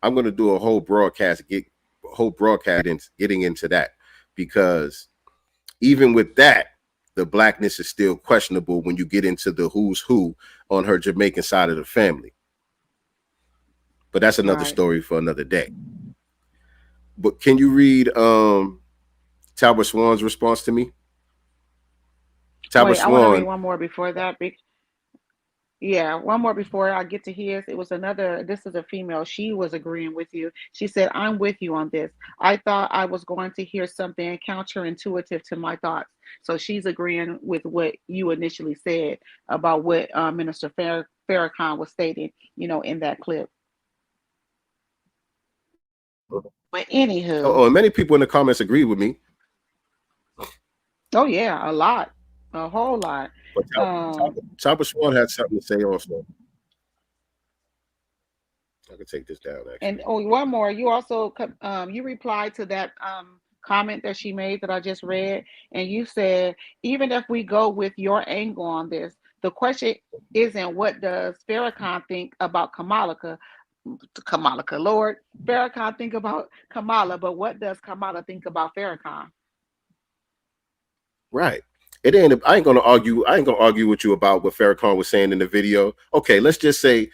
I'm going to do a whole broadcast, getting into that, because even with that, the blackness is still questionable when you get into the who's who on her Jamaican side of the family. But that's another story for another day. But can you read Talbot Swan's response to me? Talbot I want to read Swan. one more before that. Yeah, one more before I get to his. It was another, this is a female. She was agreeing with you. She said, I'm with you on this. I thought I was going to hear something counterintuitive to my thoughts. So she's agreeing with what you initially said about what Minister Farrakhan was stating, in that clip. But anywho. And many people in the comments agree with me. Oh, yeah, a lot. A whole lot. But Talbot Swan had something to say also. I can take this down, actually. And one more. You also you replied to that comment that she made that I just read, and you said, even if we go with your angle on this, the question isn't what does Farrakhan think about Kamala, Lord. Farrakhan think about Kamala, but what does Kamala think about Farrakhan? Right. It ain't. I ain't gonna argue with you about what Farrakhan was saying in the video. Okay, let's just say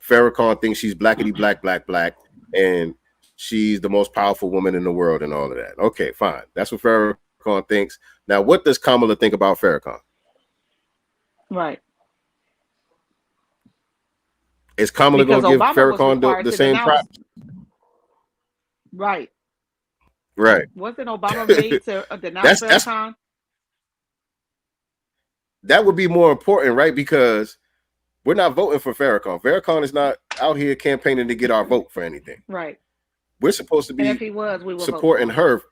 Farrakhan thinks she's blackity black, and she's the most powerful woman in the world and all of that. Okay, fine. That's what Farrakhan thinks. Now, what does Kamala think about Farrakhan? Right. Is Kamala going to give Farrakhan the same props? Right. Right. Wasn't Obama made to denounce Farrakhan? That would be more important, right? Because we're not voting for Farrakhan. Farrakhan is not out here campaigning to get our vote for anything. Right. We're supposed to be if he was, we supporting her.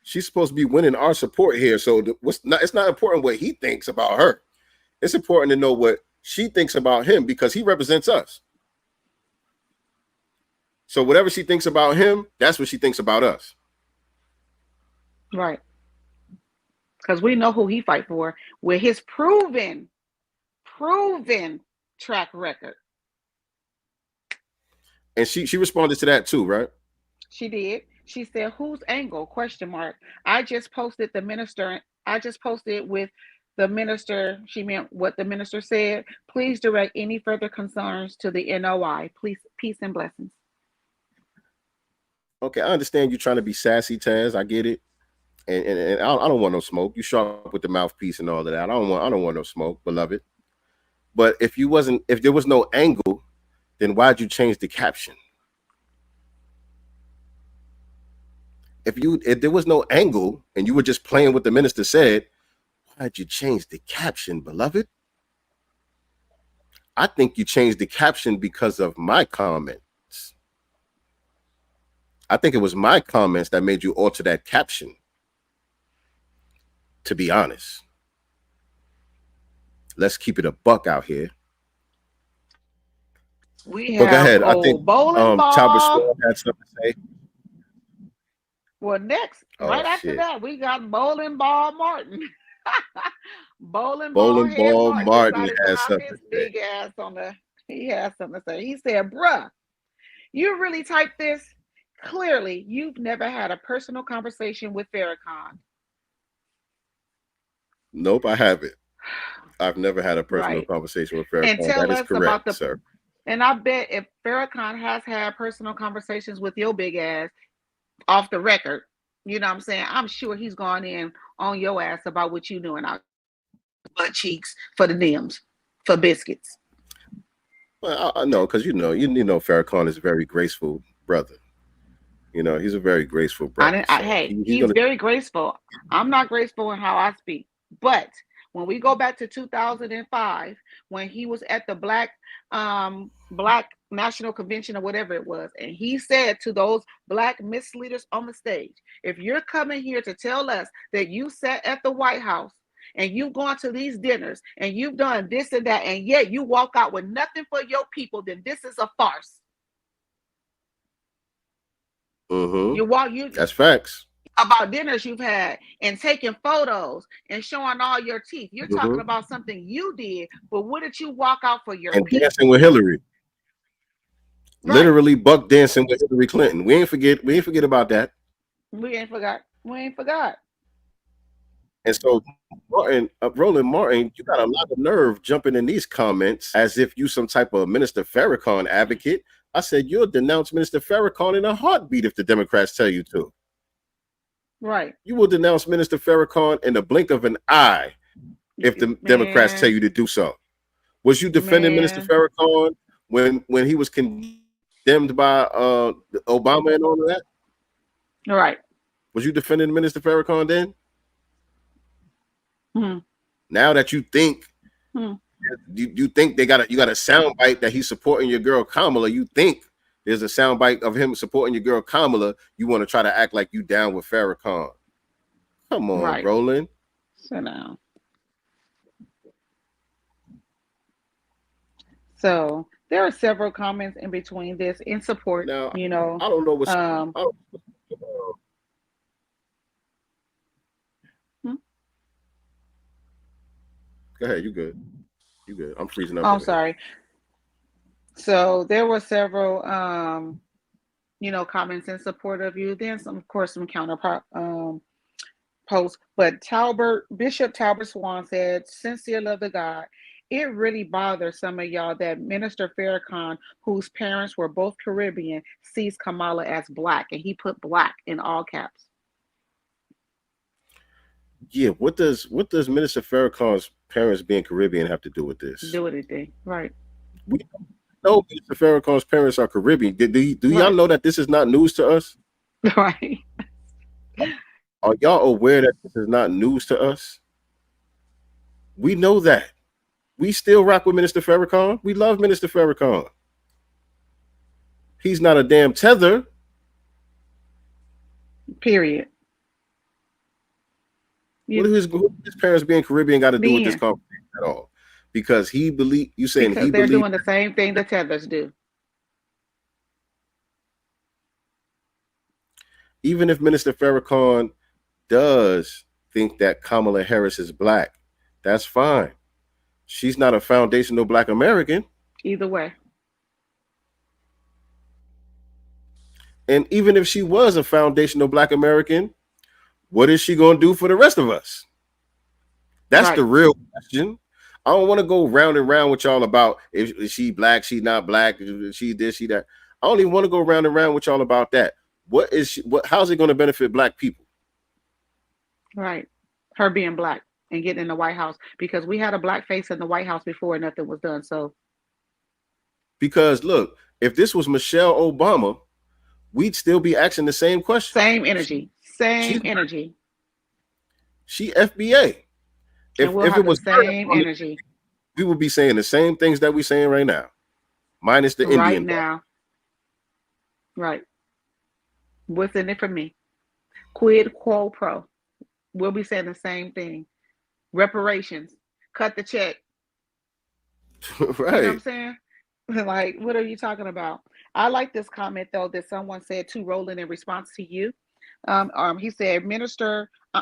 She's supposed to be winning our support here. So it's not important what he thinks about her. It's important to know what she thinks about him, because he represents us. So whatever she thinks about him, that's what she thinks about us. Right. Because we know who he fight for with his proven track record. And she responded to that too, right? She did. She said, whose angle? ? I just posted the minister. I just posted with the minister. She meant what the minister said. Please direct any further concerns to the NOI. Please, peace and blessings. Okay, I understand you trying to be sassy, Taz. I get it. And I don't want no smoke. You sharp with the mouthpiece and all of that. I don't want no smoke, beloved. But if there was no angle, then why'd you change the caption? If there was no angle and you were just playing what the minister said, why'd you change the caption, beloved? I think you changed the caption because of my comments. I think it was my comments that made you alter that caption, to be honest. Let's keep it a buck out here. We have go ahead. I think bowling ball. Talbot Swan had something to say. Well, next, after that, we got Bowling Ball Martin. Bowling Ball Martin has something to say. Big ass he has something to say. He said, bruh, you really typed this? Clearly, you've never had a personal conversation with Farrakhan. Nope, I haven't. I've never had a personal conversation with Farrakhan. And tell that is us correct, about sir. And I bet if Farrakhan has had personal conversations with your big ass off the record, you know what I'm saying? I'm sure he's gone in on your ass about what you doing out butt cheeks for the Nims, for biscuits. Well, I know, because you know Farrakhan is a very graceful brother. He's a very graceful brother. He's very graceful. I'm not graceful in how I speak, but when we go back to 2005, when he was at the Black National Convention or whatever it was, and he said to those Black misleaders on the stage, if you're coming here to tell us that you sat at the White House and you've gone to these dinners and you've done this and that, and yet you walk out with nothing for your people, then this is a farce. Mm-hmm. That's facts. about dinners you've had and taking photos and showing all your teeth. You're talking about something you did, but what did you walk out for your And people? dancing with Hillary. Right. Literally buck dancing with Hillary Clinton. We ain't forget about that. We ain't forgot. And so Roland Martin, you got a lot of nerve jumping in these comments as if you some type of Minister Farrakhan advocate. I said you'll denounce Minister Farrakhan in a heartbeat if the Democrats tell you to. Right. You will denounce Minister Farrakhan in the blink of an eye if the Democrats tell you to do so. Was you defending Minister Farrakhan when he was condemned by Obama and all of that? All right. Was you defending Minister Farrakhan then? Now that you think you think you got a soundbite that he's supporting your girl Kamala, you think there's a soundbite of him supporting your girl Kamala, you want to try to act like you down with Farrakhan. Come on, Roland. Sit down. So there are several comments in between this in support. Now, you know, I don't know what's Go ahead, you good. You good. I'm freezing up. I'm sorry. So there were several comments in support of you. Then some, of course, some counter posts. But Bishop Talbert Swan said, "Sincere love to God. It really bothers some of y'all that Minister Farrakhan, whose parents were both Caribbean, sees Kamala as black," and he put black in all caps. Yeah, what does Minister Farrakhan's parents being Caribbean have to do with this? Do anything, right? We know Minister Farrakhan's parents are Caribbean. Do y'all know that this is not news to us? Right. Are y'all aware that this is not news to us? We know that. We still rock with Minister Farrakhan. We love Minister Farrakhan. He's not a damn tether. Period. What do his parents being Caribbean got to do with this conversation at all? Because they're doing the same thing the tethers do. Even if Minister Farrakhan does think that Kamala Harris is black, that's fine. She's not a foundational black American. Either way. And even if she was a foundational black American, what is she going to do for the rest of us? That's the real question. I don't want to go round and round with y'all about is she black, she not black, she this, she that. I only want to go round and round with y'all about that. How's it going to benefit black people? Right. Her being black and getting in the White House, because we had a black face in the White House before and nothing was done. So, because look, if this was Michelle Obama, we'd still be asking the same question. Same energy. She FBA. If it was the same energy, we would be saying the same things that we're saying right now, minus the Indian. Right now. Right. What's in it for me? Quid quo pro. We'll be saying the same thing. Reparations. Cut the check. Right. You know what I'm saying? Like, what are you talking about? I like this comment, though, that someone said to Roland in response to you. He said,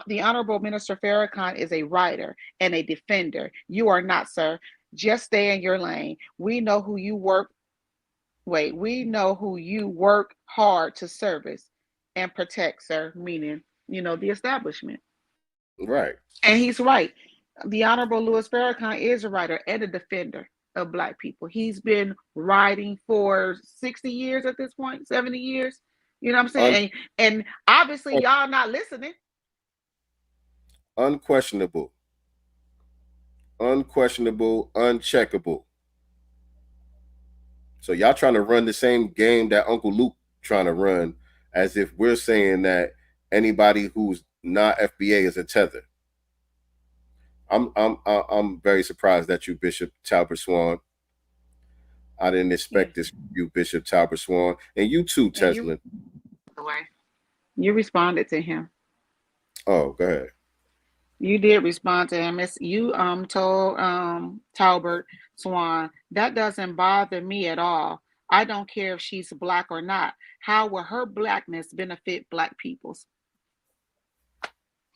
the Honorable Minister Farrakhan is a writer and a defender. You are not, sir. Just stay in your lane. We know who you work hard to service and protect, sir. Meaning, the establishment. Right. And he's right. The Honorable Louis Farrakhan is a writer and a defender of black people. He's been writing for 60 years at this point, 70 years. You know what I'm saying? And obviously y'all not listening. Unquestionable, uncheckable. So y'all trying to run the same game that Uncle Luke trying to run, as if we're saying that anybody who's not FBA is a tether. I'm very surprised that you, Bishop Talbert Swan. I didn't expect this from you, Bishop Talbert Swan, and you too, Tesla. You responded to him. Oh, go ahead. You did respond to him. You told Talbert Swan, that doesn't bother me at all. I don't care if she's black or not. How will her blackness benefit black peoples?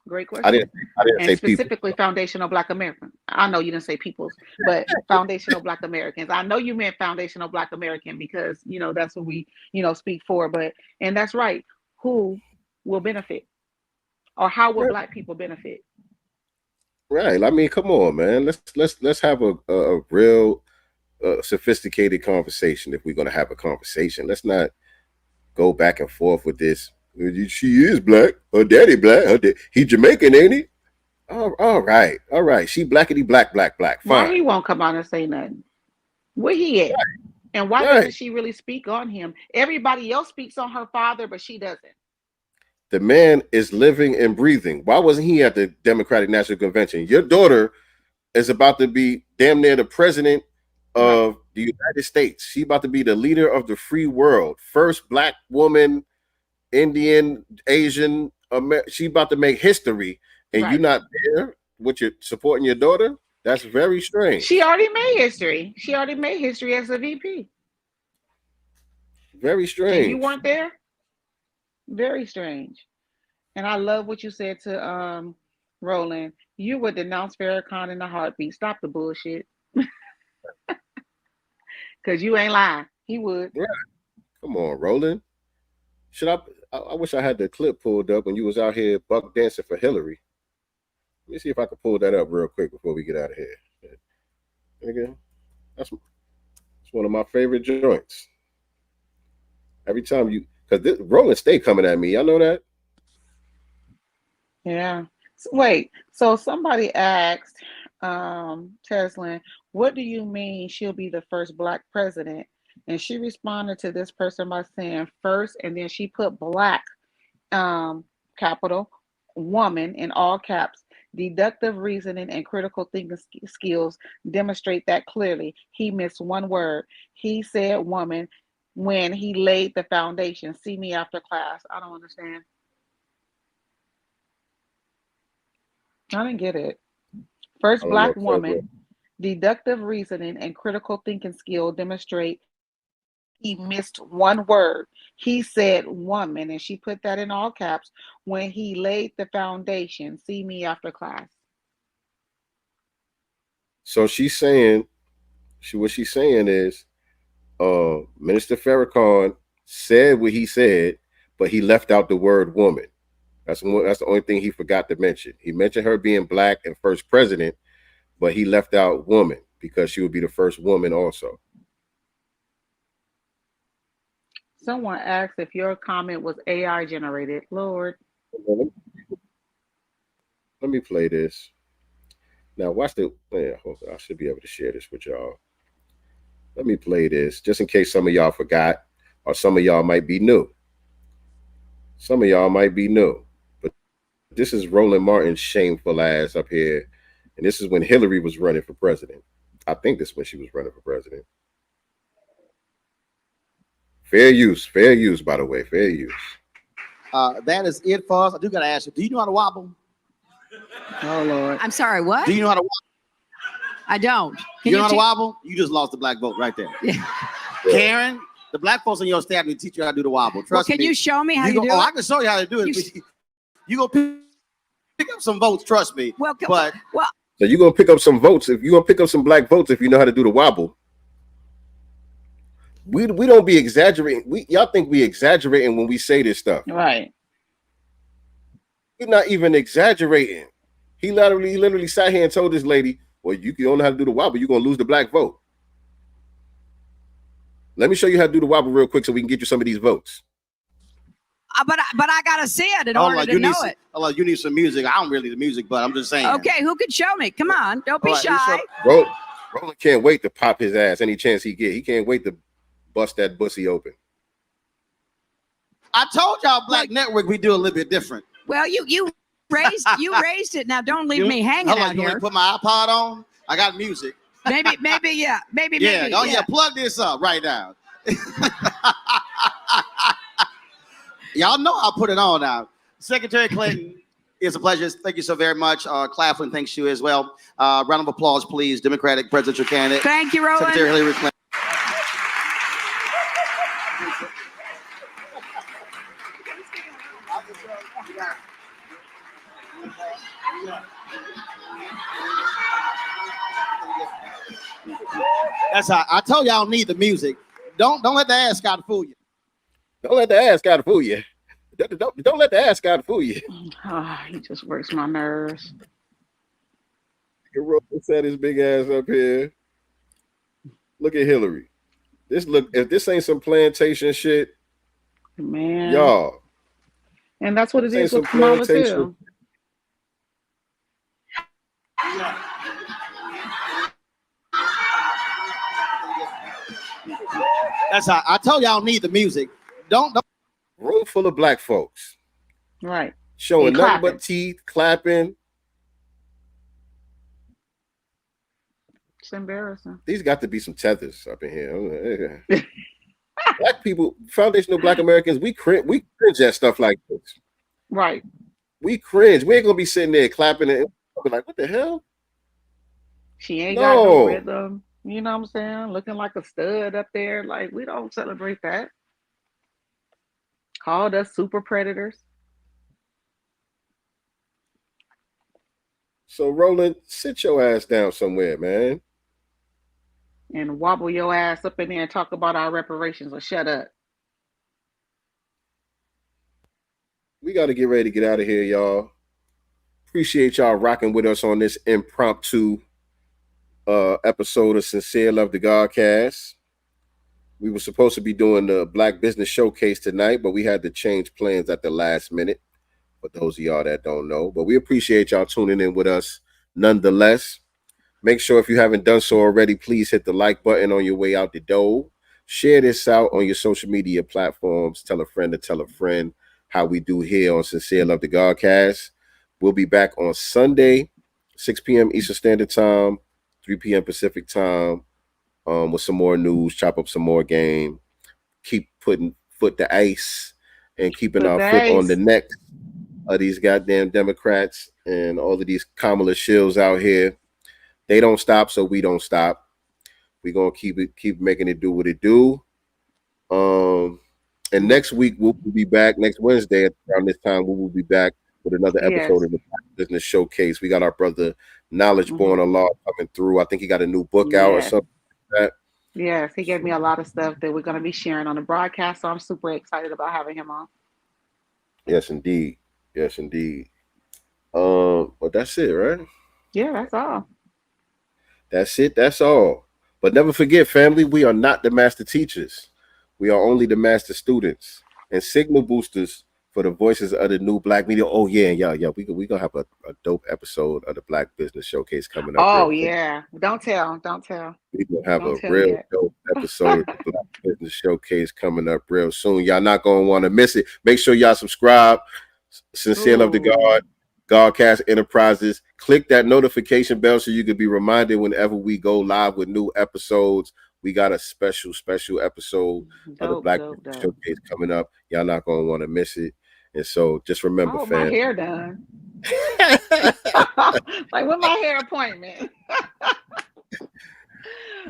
Great I question. didn't And say people. specifically foundational Black American. I know you didn't say peoples, but foundational Black Americans. I know you meant foundational Black American because, you know, that's what we, you know, speak for. But, and that's right. Who will benefit, or how will Right. Black people benefit? Right. I mean, come on, man. Let's have a real sophisticated conversation if we're gonna have a conversation. Let's not go back and forth with this. She is Black. Her daddy Black. He Jamaican, ain't he? All right. She blackity black. Fine. Why he won't come out and say nothing? Where he at? And why doesn't she really speak on him? Everybody else speaks on her father, but she doesn't. The man is living and breathing. Why wasn't he at the Democratic National Convention? Your daughter is about to be damn near the president of the United States. She about to be the leader of the free world. First Black woman, Indian, Asian. She about to make history, and you're not there with your supporting your daughter. That's very strange. She already made history. She already made history as a VP. Very strange. And you weren't there? Very strange. And I love what you said to Roland. You would denounce Farrakhan in a heartbeat. Stop the bullshit. Because you ain't lying. He would. Yeah. Come on, Roland. I wish I had the clip pulled up when you was out here buck dancing for Hillary. Let me see if I can pull that up real quick before we get out of here. Again, that's one of my favorite joints. Every time because Roland stay coming at me. Y'all know that? Yeah. Wait, so somebody asked Teslin, what do you mean she'll be the first Black president? And she responded to this person by saying first, and then she put Black, capital, woman in all caps. Deductive reasoning and critical thinking skills demonstrate that clearly. He missed one word. He said woman when he laid the foundation. See me after class. I don't understand. I didn't get it. First Black woman, deductive reasoning and critical thinking skill demonstrate. He missed one word. He said woman, and she put that in all caps when he laid the foundation. See me after class. So she's saying, what she's saying is, Minister Farrakhan said what he said, but he left out the word woman. That's the only thing he forgot to mention. He mentioned her being Black and first president, but he left out woman because she would be the first woman also. Someone asked if your comment was AI generated. Lord. Let me play this. Now watch the. Yeah, I should be able to share this with y'all. Let me play this just in case some of y'all forgot, or some of y'all might be new. Some of y'all might be new, but this is Roland Martin's shameful ass up here, and this is when Hillary was running for president. I think this is when she was running for president. Fair use, by the way, fair use. That is it for us. I do got to ask you, do you know how to wobble? Oh, Lord. I'm sorry, what? Do you know how to wobble? I don't. You know how to wobble? You just lost the Black vote right there. Yeah. Karen, the Black folks in your staff will teach you how to do the wobble. Trust me. Can you show me how you do it? Oh, I can show you how to do it. You go pick up some votes, trust me. Well, so you're going to pick up some votes. If you're going to pick up some Black votes, if you know how to do the wobble. We don't be exaggerating. Y'all think we exaggerating when we say this stuff. Right. We're not even exaggerating. He literally sat here and told this lady, well, you don't know how to do the wobble, you're going to lose the Black vote. Let me show you how to do the wobble real quick so we can get you some of these votes. But I got to see it in order to know it. You need some music. I don't really the music, but I'm just saying. Okay, who can show me? Come on, don't be shy. Roland can't wait to pop his ass any chance he get. He can't wait to bust that bussy open. I told y'all Black Network we do a little bit different. Well, you raised it. Now don't leave me hanging out here. You put my iPod on. I got music. Maybe. Plug this up right now. Y'all know I'll put it on now. Secretary Clinton, it's a pleasure. Thank you so very much. Claflin, thanks you as well. Round of applause, please. Democratic presidential candidate. Thank you, Roland. Secretary Hillary Clinton. That's how I told y'all need the music. Don't let the ass God fool you. Don't let the ass God fool you. Don't let the ass God fool you. Oh, he just works my nerves. Set his big ass up here. Look at Hillary. If this ain't some plantation shit, man, y'all. And that's what it is with Kamala too. That's how I told y'all need the music. Don't. Room full of black folks. Right. Showing nothing but teeth, clapping. It's embarrassing. These got to be some tethers up in here. Black people, foundational Black Americans, we cringe at stuff like this. Right. We cringe. We ain't gonna be sitting there clapping and be like, what the hell? She ain't got no rhythm. You know what I'm saying? Looking like a stud up there. Like, we don't celebrate that. Called us super predators. So, Roland, sit your ass down somewhere, man. And wobble your ass up in there and talk about our reparations, or shut up. We got to get ready to get out of here, y'all. Appreciate y'all rocking with us on this impromptu episode of Sincere Love the Godcast. We were supposed to be doing the Black Business Showcase tonight, but we had to change plans at the last minute. For those of y'all that don't know, but we appreciate y'all tuning in with us nonetheless. Make sure if you haven't done so already, please hit the like button on your way out the door. Share this out on your social media platforms. Tell a friend to tell a friend how we do here on Sincere Love the Godcast. We'll be back on Sunday, 6 p.m. Eastern Standard Time, 3 p.m. Pacific Time, with some more news, chop up some more game, keep putting foot to ice and keeping our foot on the neck of these goddamn Democrats and all of these Kamala shills out here. They don't stop, so we don't stop. We're gonna keep making it do what it do. And next week we'll be back. Next Wednesday around this time we will be back with another episode of the Business Showcase. We got our brother Knowledge Born Allah coming through. I think he got a new book out or something like that. Yes, he gave me a lot of stuff that we're gonna be sharing on the broadcast. So I'm super excited about having him on. Yes, indeed. Yes, indeed. But that's it, right? Yeah, that's all. That's it. That's all. But never forget, family, we are not the master teachers. We are only the master students and signal boosters for the voices of the new Black media. Oh, yeah. We going to have a dope episode of the Black Business Showcase coming up. Oh, yeah. Don't tell. We're going to have a real dope episode of the Black Business Showcase coming up real soon. Y'all not going to want to miss it. Make sure y'all subscribe. Sincere Love to God, Godcast Enterprises. Click that notification bell so you can be reminded whenever we go live with new episodes. We got a special episode of the Black Business Showcase coming up. Y'all not going to want to miss it. And so just remember, fam. My hair done. Like, with my hair appointment.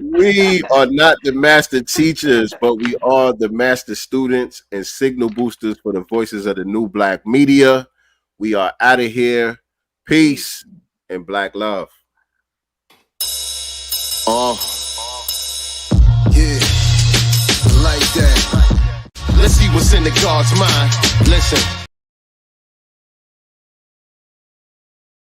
We are not the master teachers, but we are the master students and signal boosters for the voices of the new Black media. We are out of here. Peace and Black love. Yeah, like that. Let's see what's in the God's mind. Listen.